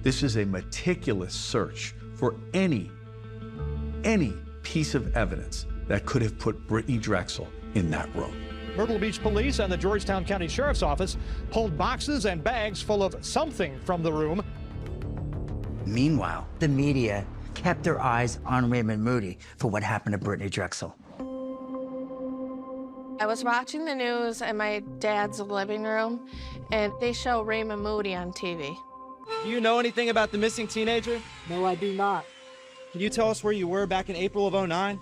This is a meticulous search for any piece of evidence that could have put Brittany Drexel in that room. Myrtle Beach Police and the Georgetown County Sheriff's Office pulled boxes and bags full of something from the room. Meanwhile, the media kept their eyes on Raymond Moody for what happened to Brittany Drexel. I was watching the news in my dad's living room, and they show Raymond Moody on TV. Do you know anything about the missing teenager? No, I do not. Can you tell us where you were back in April of '09?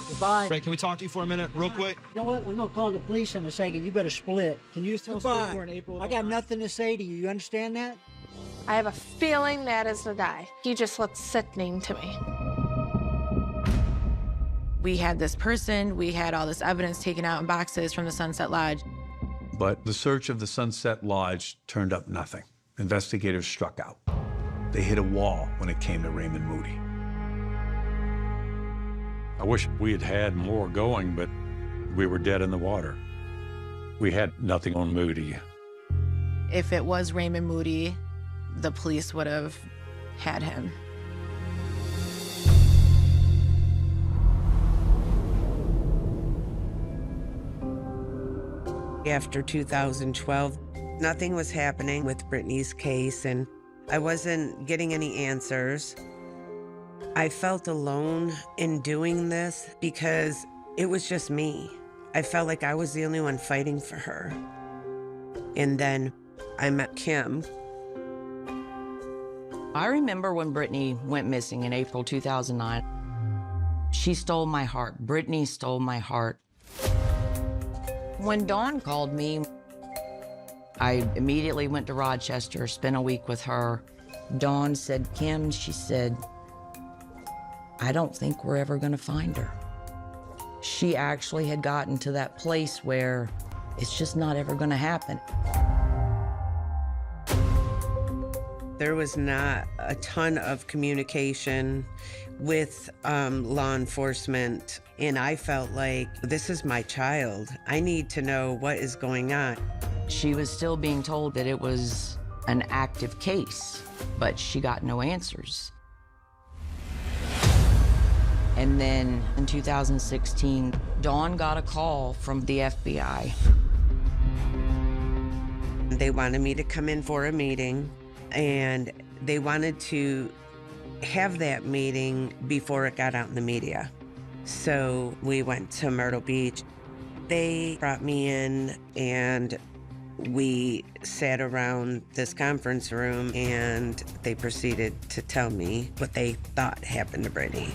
Goodbye. Ray, can we talk to you for a minute, real quick? You know what? We're gonna call the police in a second. You better split. Can you tell us where you were in April? I got nothing to say to you. You understand that? I have a feeling that is the guy. He just looks sickening to me. We had this person, we had all this evidence taken out in boxes from the Sunset Lodge. But the search of the Sunset Lodge turned up nothing. Investigators struck out. They hit a wall when it came to Raymond Moody. I wish we had had more going, but we were dead in the water. We had nothing on Moody. If it was Raymond Moody, the police would have had him. After 2012, nothing was happening with Brittany's case, and I wasn't getting any answers. I felt alone in doing this because it was just me. I felt like I was the only one fighting for her. And then I met Kim. I remember when Brittany went missing in April 2009. She stole my heart. Brittany stole my heart. When Dawn called me, I immediately went to Rochester, spent a week with her. Dawn said, "Kim," she said, "I don't think we're ever gonna find her." She actually had gotten to that place where it's just not ever gonna happen. There was not a ton of communication with law enforcement, and I felt like, this is my child. I need to know what is going on. She was still being told that it was an active case, but she got no answers. And then in 2016, Dawn got a call from the FBI. They wanted me to come in for a meeting, and they wanted to have that meeting before it got out in the media. So we went to Myrtle Beach. They brought me in, and we sat around this conference room, and they proceeded to tell me what they thought happened to Brittany.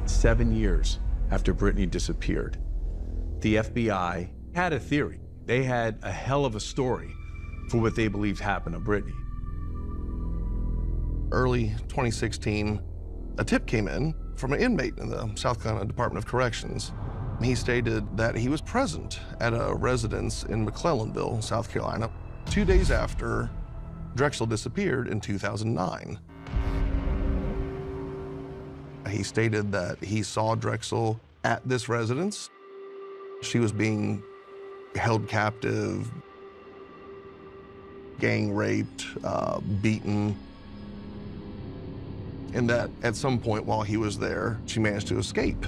"7 years after Brittany disappeared, the FBI had a theory. They had a hell of a story for what they believed happened to Brittany. Early 2016, a tip came in from an inmate in the South Carolina Department of Corrections. He stated that he was present at a residence in McClellanville, South Carolina, 2 days after Drexel disappeared in 2009. He stated that he saw Drexel at this residence. She was being held captive. gang raped, beaten. And that at some point while he was there, she managed to escape.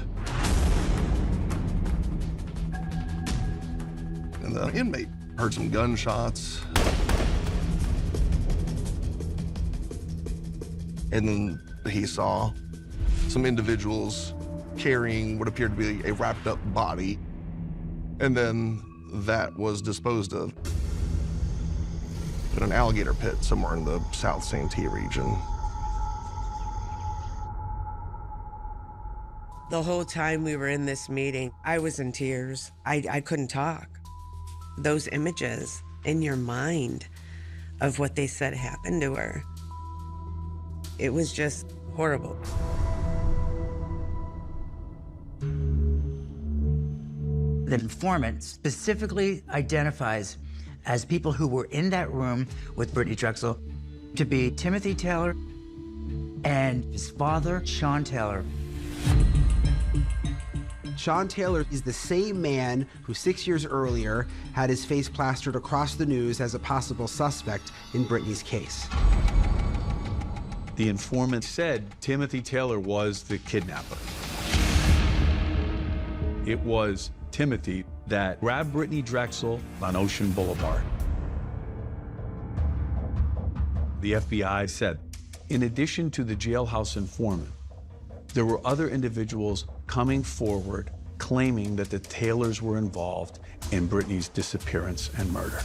And the inmate heard some gunshots. And then he saw some individuals carrying what appeared to be a wrapped up body. And then that was disposed of in an alligator pit somewhere in the South Santee region. The whole time we were in this meeting, I was in tears. I couldn't talk. Those images in your mind of what they said happened to her, it was just horrible. The informant specifically identifies as people who were in that room with Brittany Drexel to be Timothy Taylor and his father, Sean Taylor. Sean Taylor is the same man who 6 years earlier had his face plastered across the news as a possible suspect in Brittany's case. The informant said Timothy Taylor was the kidnapper. It was Timothy that grabbed Brittany Drexel on Ocean Boulevard. The FBI said, in addition to the jailhouse informant, there were other individuals coming forward claiming that the Taylors were involved in Brittany's disappearance and murder.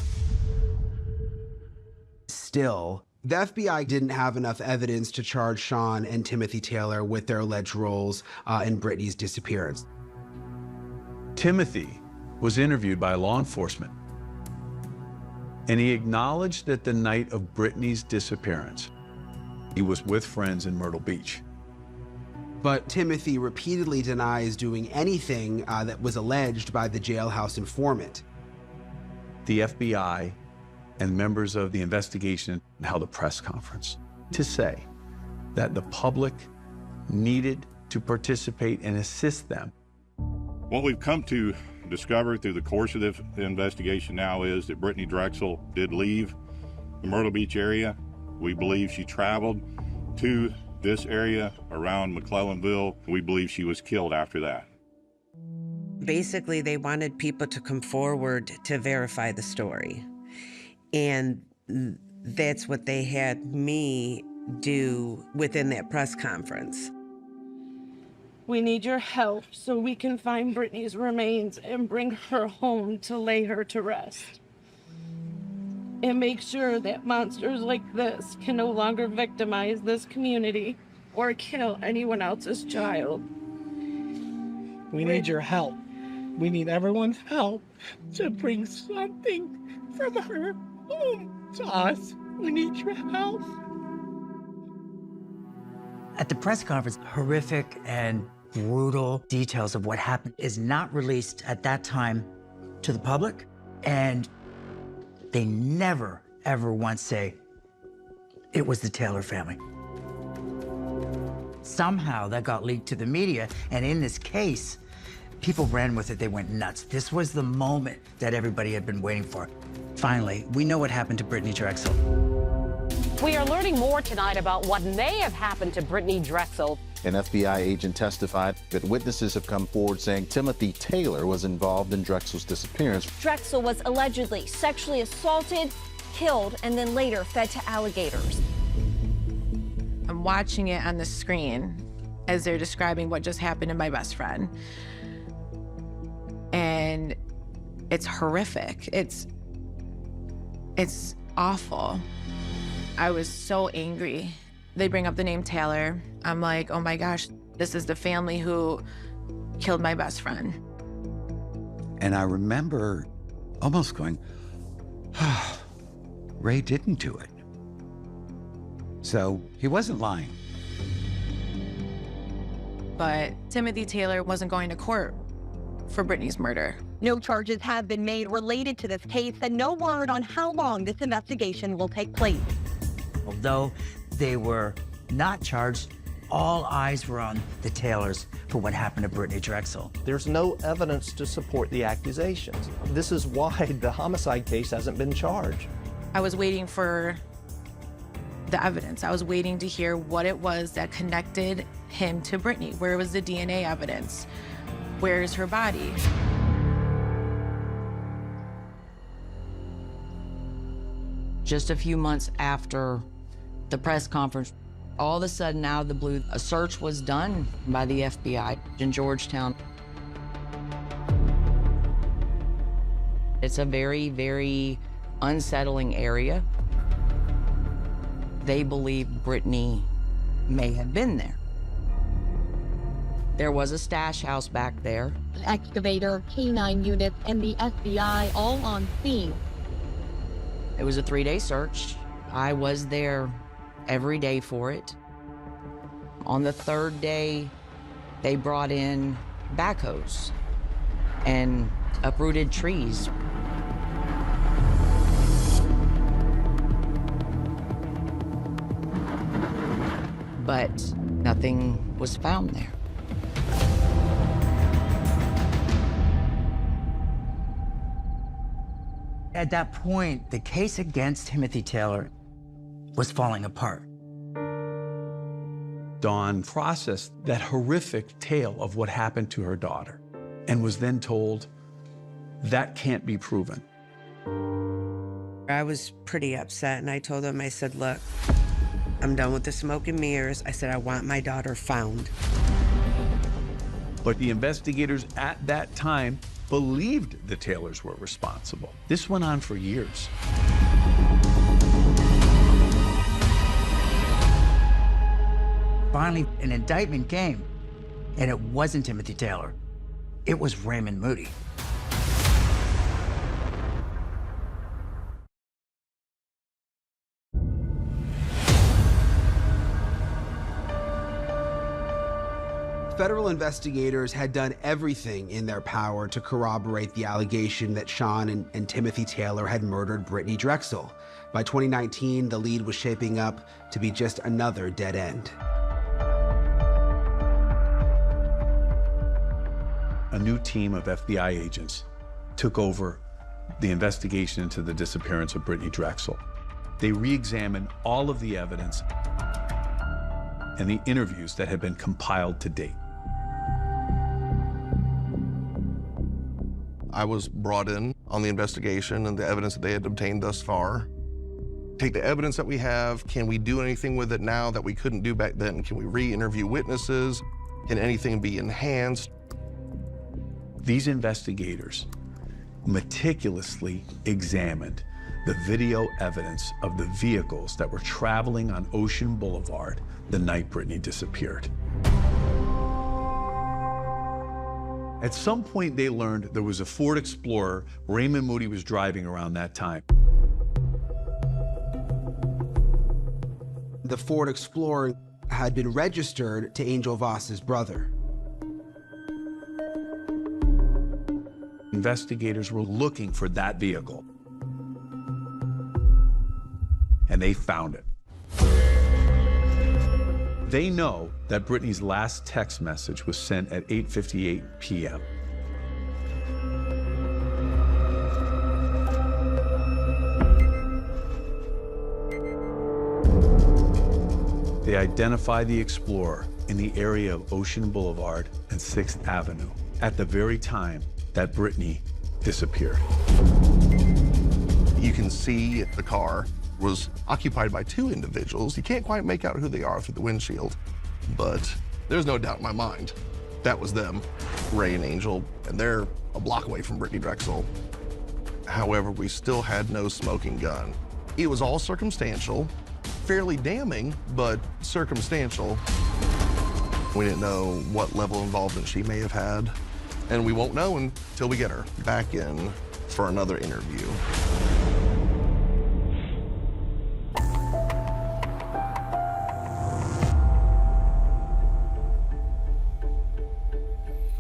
Still, the FBI didn't have enough evidence to charge Sean and Timothy Taylor with their alleged roles in Brittany's disappearance. Timothy was interviewed by law enforcement, and he acknowledged that the night of Brittany's disappearance, he was with friends in Myrtle Beach. But Timothy repeatedly denies doing anything that was alleged by the jailhouse informant. The FBI and members of the investigation held a press conference to say that the public needed to participate and assist them. What we've come to discover through the course of the investigation now is that Brittany Drexel did leave the Myrtle Beach area. We believe she traveled to this area around McClellanville. We believe she was killed after that. Basically, they wanted people to come forward to verify the story. And that's what they had me do within that press conference. We need your help so we can find Brittany's remains and bring her home to lay her to rest. And make sure that monsters like this can no longer victimize this community or kill anyone else's child. We need your help. We need everyone's help to bring something from her home to us. We need your help. At the press conference, horrific and brutal details of what happened is not released at that time to the public, and they never, ever once say, it was the Taylor family. Somehow that got leaked to the media, and in this case, people ran with it. They went nuts. This was the moment that everybody had been waiting for. Finally, we know what happened to Brittany Drexel. We are learning more tonight about what may have happened to Brittany Drexel. An FBI agent testified that witnesses have come forward saying Timothy Taylor was involved in Drexel's disappearance. Drexel was allegedly sexually assaulted, killed, and then later fed to alligators. I'm watching it on the screen as they're describing what just happened to my best friend. And it's horrific. It's awful. I was so angry. They bring up the name Taylor. I'm like, oh my gosh, this is the family who killed my best friend. And I remember almost going, oh, Ray didn't do it. So he wasn't lying. But Timothy Taylor wasn't going to court for Brittany's murder. No charges have been made related to this case, and no word on how long this investigation will take place. Although they were not charged, all eyes were on the Taylors for what happened to Brittany Drexel. There's no evidence to support the accusations. This is why the homicide case hasn't been charged. I was waiting for the evidence. I was waiting to hear what it was that connected him to Brittany. Where was the DNA evidence? Where is her body? Just a few months after the press conference, all of a sudden, out of the blue, a search was done by the FBI in Georgetown. It's a very, very unsettling area. They believe Brittany may have been there. There was a stash house back there. An excavator, K-9 unit, and the FBI all on scene. It was a 3-day search. I was there every day for it. On the 3rd day, they brought in backhoes and uprooted trees. But nothing was found there. At that point, the case against Timothy Taylor was falling apart. Dawn processed that horrific tale of what happened to her daughter and was then told, that can't be proven. I was pretty upset, and I told him, I said, look, I'm done with the smoke and mirrors. I said, I want my daughter found. But the investigators at that time believed the Taylors were responsible. This went on for years. Finally, an indictment came, and it wasn't Timothy Taylor. It was Raymond Moody. Federal investigators had done everything in their power to corroborate the allegation that Sean and Timothy Taylor had murdered Brittany Drexel. By 2019, the lead was shaping up to be just another dead end. A new team of FBI agents took over the investigation into the disappearance of Brittany Drexel. They re-examined all of the evidence and the interviews that had been compiled to date. I was brought in on the investigation and the evidence that they had obtained thus far. Take the evidence that we have, can we do anything with it now that we couldn't do back then? Can we re-interview witnesses? Can anything be enhanced? These investigators meticulously examined the video evidence of the vehicles that were traveling on Ocean Boulevard the night Brittany disappeared. At some point, they learned there was a Ford Explorer Raymond Moody was driving around that time. The Ford Explorer had been registered to Angel Voss's brother. Investigators were looking for that vehicle, and they found it. They know that Brittany's last text message was sent at 8:58 p.m. They identify the Explorer in the area of Ocean Boulevard and 6th Avenue at the very time that Brittany disappeared. You can see the car was occupied by two individuals. You can't quite make out who they are through the windshield, but there's no doubt in my mind that was them, Ray and Angel, and they're a block away from Brittany Drexel. However, we still had no smoking gun. It was all circumstantial, fairly damning, but circumstantial. We didn't know what level of involvement she may have had, and we won't know until we get her back in for another interview.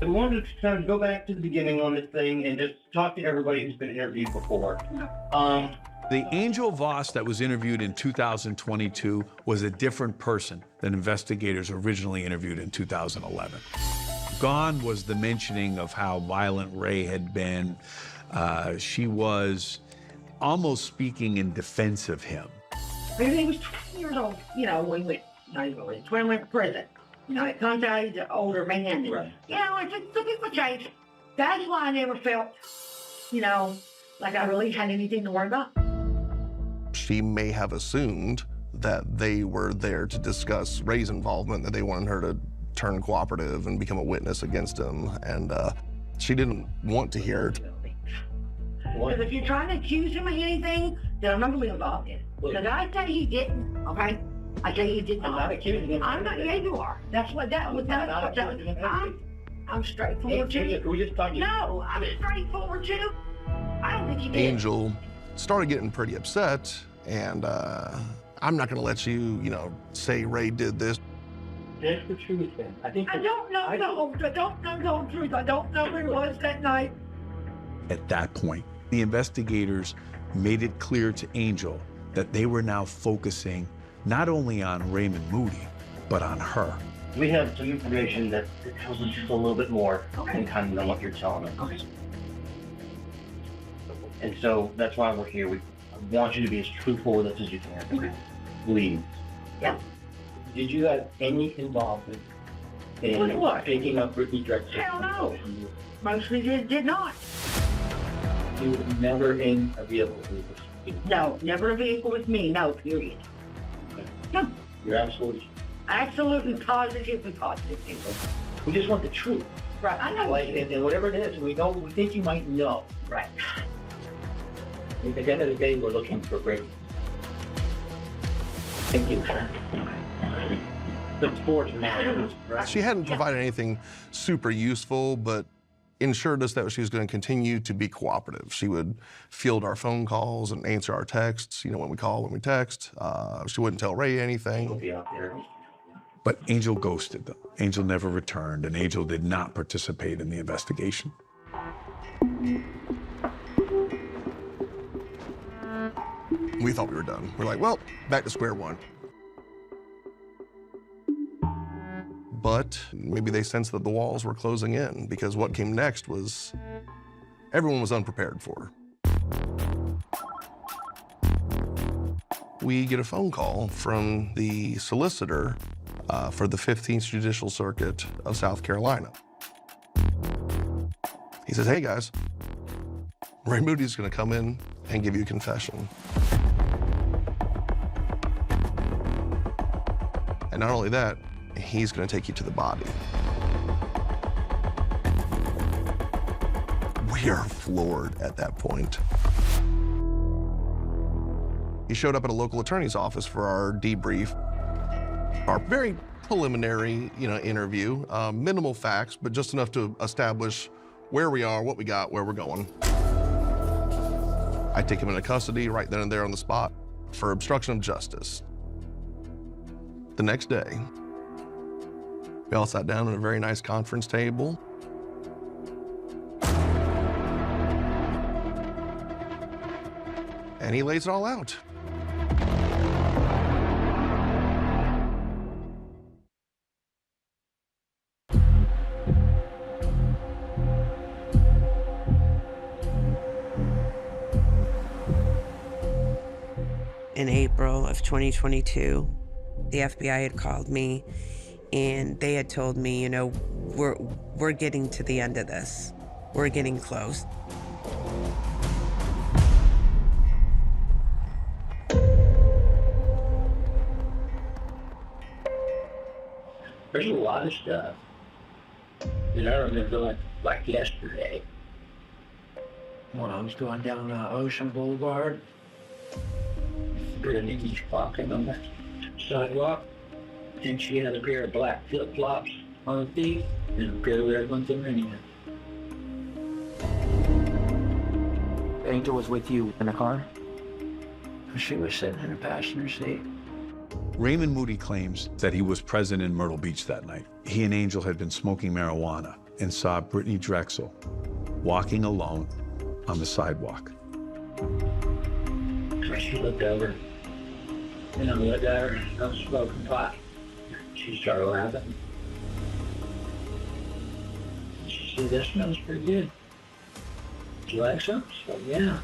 I wanted to kind of go back to the beginning on this thing and just talk to everybody who's been interviewed before. The Angel Voss that was interviewed in 2022 was a different person than investigators originally interviewed in 2011. Gone was the mentioning of how violent Ray had been. She was almost speaking in defense of him. He was 20 years old, you know, when we went to prison. You know, it comes out, he's an older man. Right. You know, it's just, the people change. That's why I never felt, you know, like I really had anything to worry about. She may have assumed that they were there to discuss Ray's involvement, that they wanted her to turn cooperative and become a witness against him, and she didn't want to hear it. Because if you're trying to accuse him of anything, then I'm not going to be involved in it. Because I say he didn't, okay? I say he did not. I'm not accusing him. I'm not, yeah, you are. That's what that was. I'm straightforward too. No, I'm straightforward too. I don't think he did. Angel started getting pretty upset, and I'm not going to let you, you know, say Ray did this. That's the truth, then. I don't know the truth. I don't know who it was that night. At that point, the investigators made it clear to Angel that they were now focusing not only on Raymond Moody, but on her. We have some information that tells us just a little bit more than kind of what you're telling us. Okay. And so that's why we're here. We want you to be as truthful with us as you can. Okay. Please. Yeah. Did you have any involvement in picking up Brittany Drexel? Hell no. Mostly did not. You were never in a vehicle with us? No, never a vehicle with me. No, period. Okay. No. You're absolutely positively positive. We just want the truth. Right, I know. Like, and whatever it is, we think you might know. Right. At the end of the day, we're looking for Brittany. Thank you, sir. The sports matters, right? She hadn't provided anything super useful, but ensured us that she was going to continue to be cooperative. She would field our phone calls and answer our texts, you know, when we call, when we text. She wouldn't tell Ray anything. She'll be out there. But Angel ghosted them. Angel never returned, and Angel did not participate in the investigation. We thought we were done. We're like, well, back to square one. But maybe they sensed that the walls were closing in, because what came next was everyone was unprepared for. We get a phone call from the solicitor for the 15th Judicial Circuit of South Carolina. He says, hey guys, Ray Moody's gonna come in and give you a confession. And not only that, he's gonna take you to the body. We are floored at that point. He showed up at a local attorney's office for our debrief, our very preliminary, interview. Minimal facts, but just enough to establish where we are, what we got, where we're going. I take him into custody right then and there on the spot for obstruction of justice. The next day, we all sat down at a very nice conference table. And he lays it all out. In April of 2022, the FBI had called me and they had told me, we're getting to the end of this. We're getting close. There's a lot of stuff that I remember like yesterday. When I was going down Ocean Boulevard, Brittany's walking on the sidewalk, and she had a pair of black flip-flops on her feet and a pair of red ones underneath. Angel was with you in the car? She was sitting in the passenger seat. Raymond Moody claims that he was present in Myrtle Beach that night. He and Angel had been smoking marijuana and saw Brittany Drexel walking alone on the sidewalk. She looked over, and I looked at her, I was smoking pot. She started laughing. She said, that smells pretty good. Do you like some? So, yeah.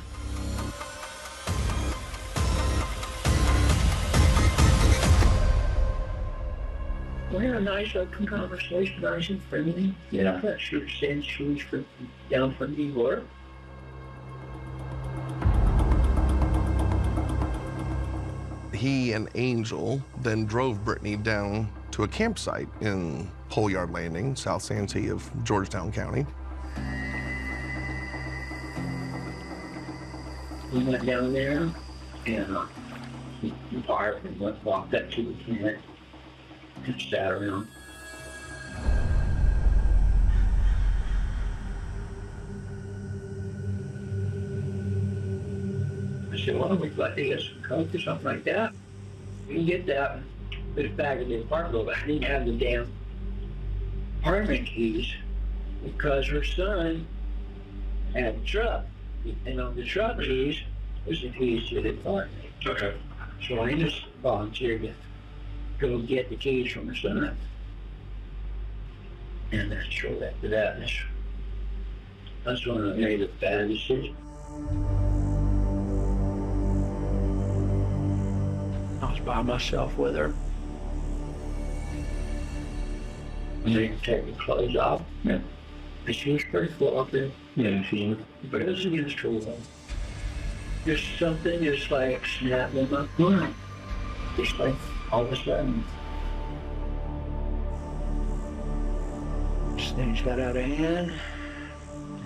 We had a nice open conversation, nice and friendly. Yeah. I thought she was saying she was down from New York. He and Angel then drove Brittany down to a campsite in Pole Yard Landing, South Santee of Georgetown County. We went down there and we parked and walked up to the tent and sat around. I said, why don't we like to get some coke or something like that? We can get that, put it back in the apartment, but I didn't have the damn apartment keys because her son had a truck. And on the truck keys was the keys to the apartment. Okay. So I just volunteered to go get the keys from her son. And then shortly after that, that's when I made a bad decision. I was by myself with her. And they take the clothes off. Yeah. And she was pretty full up there. Yeah, she was. But it was against her will. Just something just like snapped in my mind. Just like all of a sudden. Things got out of hand.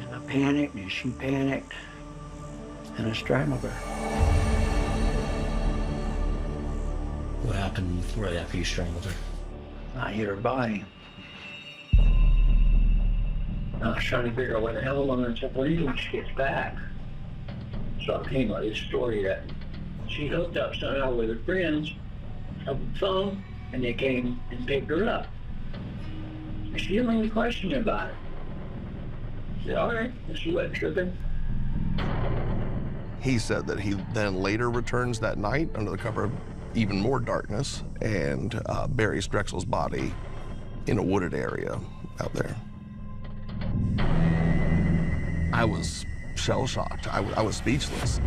And I panicked and she panicked. And I strangled her. What happened right after you strangled her? I hit her body. I was trying to figure out what the hell I'm going to do when she gets back. So I came up with this story that she hooked up somehow with her friends on the phone, and they came and picked her up. And she didn't really question me about it. She said, all right, and she wasn't tripping. He said that he then later returns that night under the cover of even more darkness and buries Drexel's body in a wooded area out there. I was shell-shocked. I was speechless.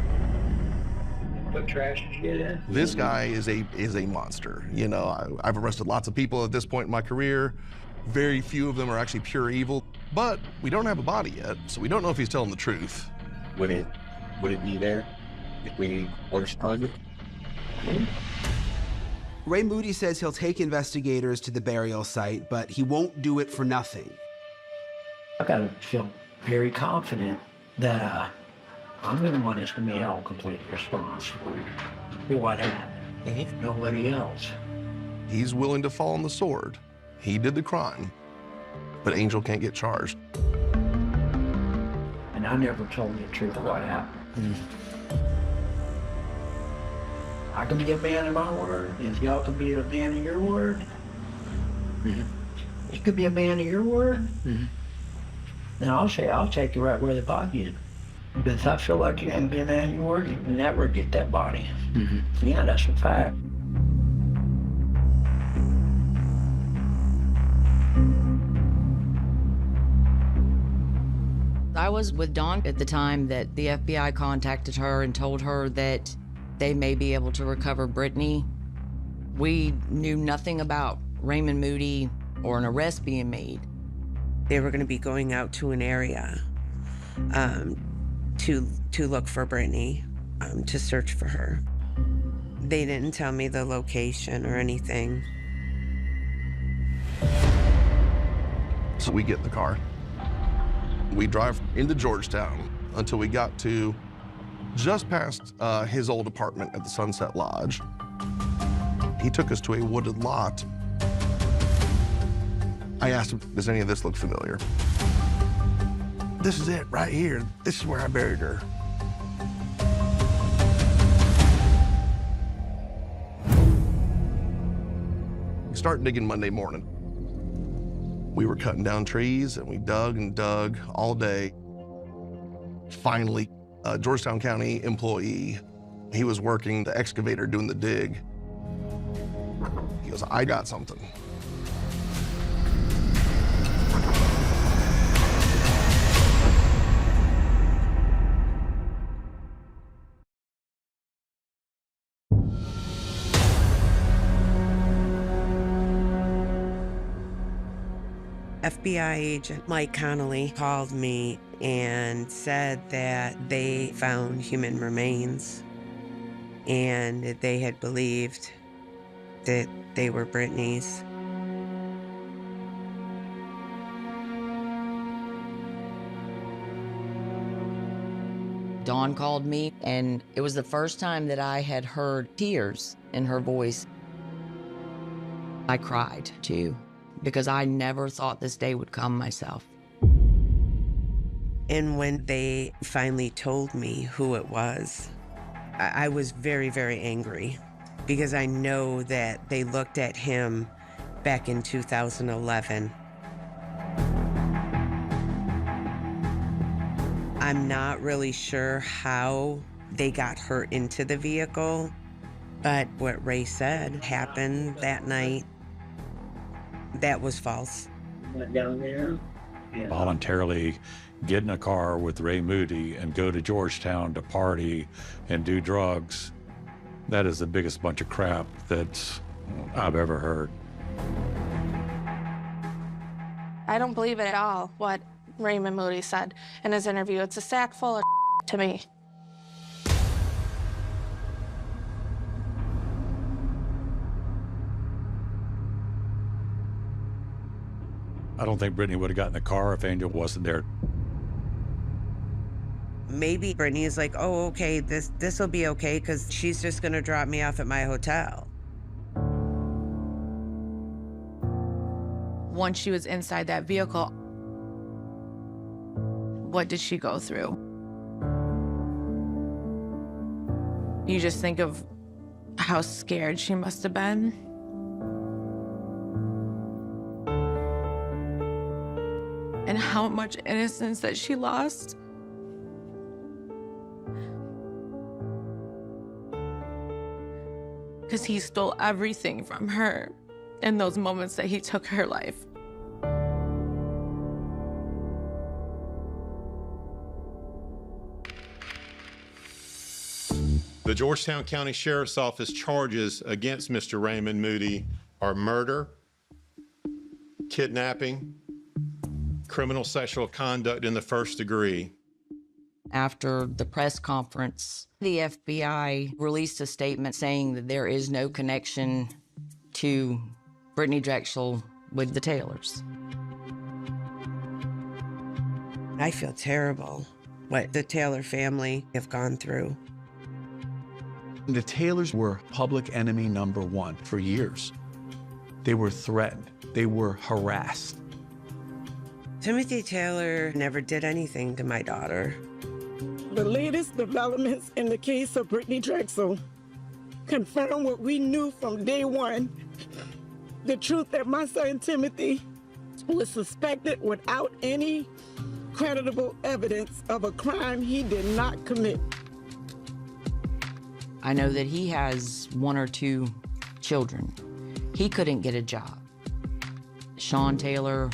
What trash did you get in? This guy is a monster. You know, I've arrested lots of people at this point in my career. Very few of them are actually pure evil, but we don't have a body yet, so we don't know if he's telling the truth. Would it be there if we responded? Ray Moody says he'll take investigators to the burial site, but he won't do it for nothing. I gotta feel very confident that I'm the one that's gonna be held completely responsible for what happened. Nobody else. He's willing to fall on the sword. He did the crime, but Angel can't get charged. And I never told the truth of what happened. I can be a man of my word, if y'all can be a man of your word. You could be a man of your word. Then I'll say, I'll take you right where the body is. But if I feel like you haven't been a man of your word, you can never get that body. Yeah, that's a fact. I was with Dawn at the time that the FBI contacted her and told her that they may be able to recover Brittany. We knew nothing about Raymond Moody or an arrest being made. They were going to be going out to an area to look for Brittany, to search for her. They didn't tell me the location or anything. So we get in the car. We drive into Georgetown until we got to just past his old apartment at the Sunset Lodge. He took us to a wooded lot. I asked him, does any of this look familiar? This is it right here. This is where I buried her. We start digging Monday morning. We were cutting down trees and we dug and dug all day. Finally, a Georgetown County employee, he was working the excavator doing the dig. He goes, I got something. FBI agent Mike Connolly called me and said that they found human remains and they had believed that they were Brittany's. Dawn called me, and it was the first time that I had heard tears in her voice. I cried too, because I never thought this day would come myself. And when they finally told me who it was, I was very, very angry because I know that they looked at him back in 2011. I'm not really sure how they got her into the vehicle, but what Ray said happened that night, that was false. Went down there. Voluntarily get in a car with Ray Moody and go to Georgetown to party and do drugs, that is the biggest bunch of crap that I've ever heard. I don't believe it at all, what Raymond Moody said in his interview. It's a sack full of to me. I don't think Brittany would have gotten in the car if Angel wasn't there. Maybe Brittany is like, oh, okay, this will be okay because she's just gonna drop me off at my hotel. Once she was inside that vehicle, what did she go through? You just think of how scared she must have been. And how much innocence that she lost. Because he stole everything from her in those moments that he took her life. The Georgetown County Sheriff's Office charges against Mr. Raymond Moody are murder, kidnapping, criminal sexual conduct in the first degree. After the press conference, the FBI released a statement saying that there is no connection to Brittany Drexel with the Taylors. I feel terrible what the Taylor family have gone through. The Taylors were public enemy #1 for years. They were threatened. They were harassed. Timothy Taylor never did anything to my daughter. The latest developments in the case of Brittany Drexel confirm what we knew from day one. The truth that my son Timothy was suspected without any creditable evidence of a crime he did not commit. I know that he has 1 or 2 children. He couldn't get a job. Sean Taylor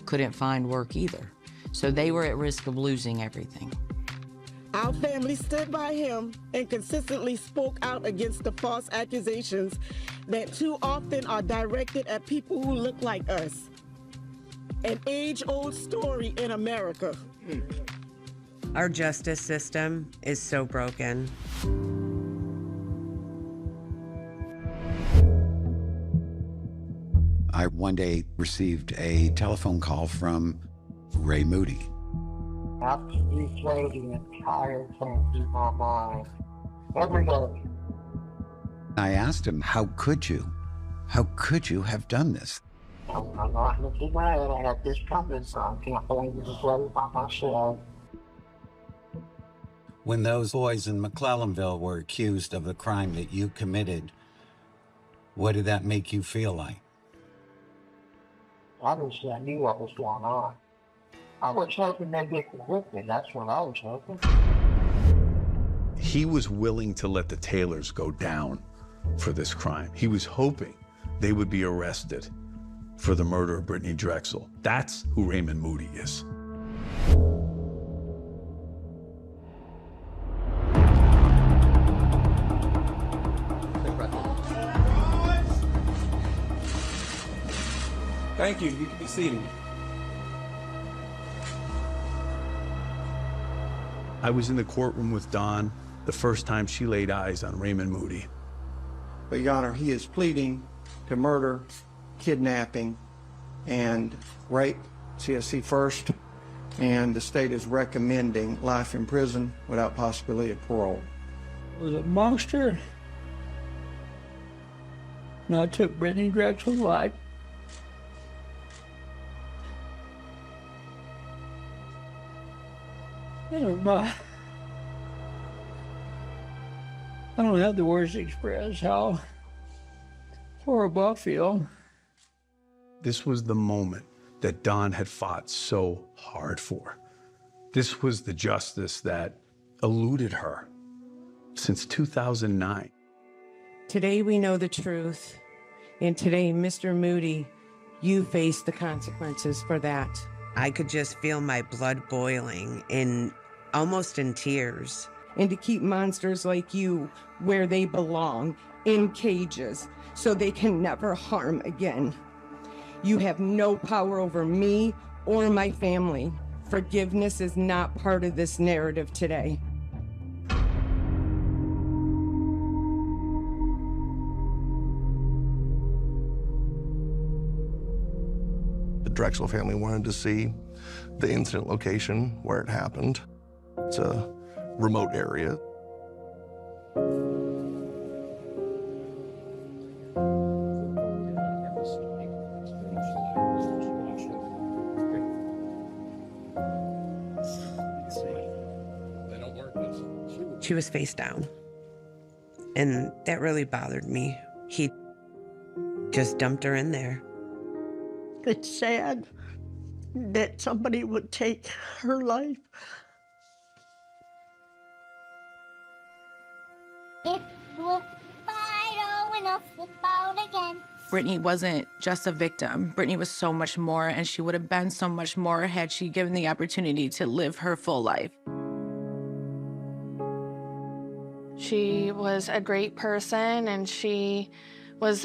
couldn't find work either. So they were at risk of losing everything. Our family stood by him and consistently spoke out against the false accusations that too often are directed at people who look like us. An age-old story in America. Our justice system is so broken. I one day received a telephone call from Ray Moody. I have to replay the entire thing through my mind every day. I asked him, how could you? How could you have done this? I'm not looking mad. I had this coming, so I can't believe this letter by myself. When those boys in McClellanville were accused of the crime that you committed, what did that make you feel like? Obviously, I knew what was going on. I was hoping they'd get convicted. That's what I was hoping. He was willing to let the Taylors go down for this crime. He was hoping they would be arrested for the murder of Brittany Drexel. That's who Raymond Moody is. Thank you. You can be seated. I was in the courtroom with Dawn the first time she laid eyes on Raymond Moody. But, Your Honor, he is pleading to murder, kidnapping, and rape, CSC first, and the state is recommending life in prison without possibility of parole. It was a monster. And I took Brittany Drexel's life. I don't have the words to express how horrible I feel. This was the moment that Dawn had fought so hard for. This was the justice that eluded her since 2009. Today we know the truth, and today, Mr. Moody, you face the consequences for that. I could just feel my blood boiling and almost in tears. And to keep monsters like you where they belong, in cages, so they can never harm again. You have no power over me or my family. Forgiveness is not part of this narrative today. The Drexel family wanted to see the incident location where it happened. It's a remote area. She was face down, and that really bothered me. He just dumped her in there. It's sad that somebody would take her life. If we'll fight enough to fight again. Brittany wasn't just a victim. Brittany was so much more, and she would have been so much more had she given the opportunity to live her full life. She was a great person, and she was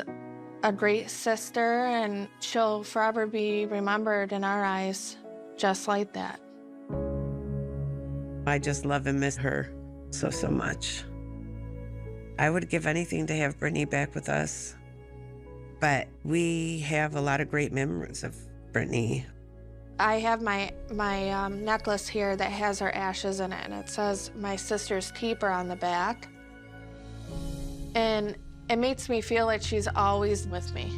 a great sister, and she'll forever be remembered in our eyes just like that. I just love and miss her so much. I would give anything to have Brittany back with us, but we have a lot of great memories of Brittany. I have my necklace here that has her ashes in it, and it says my sister's keeper on the back. And it makes me feel like she's always with me.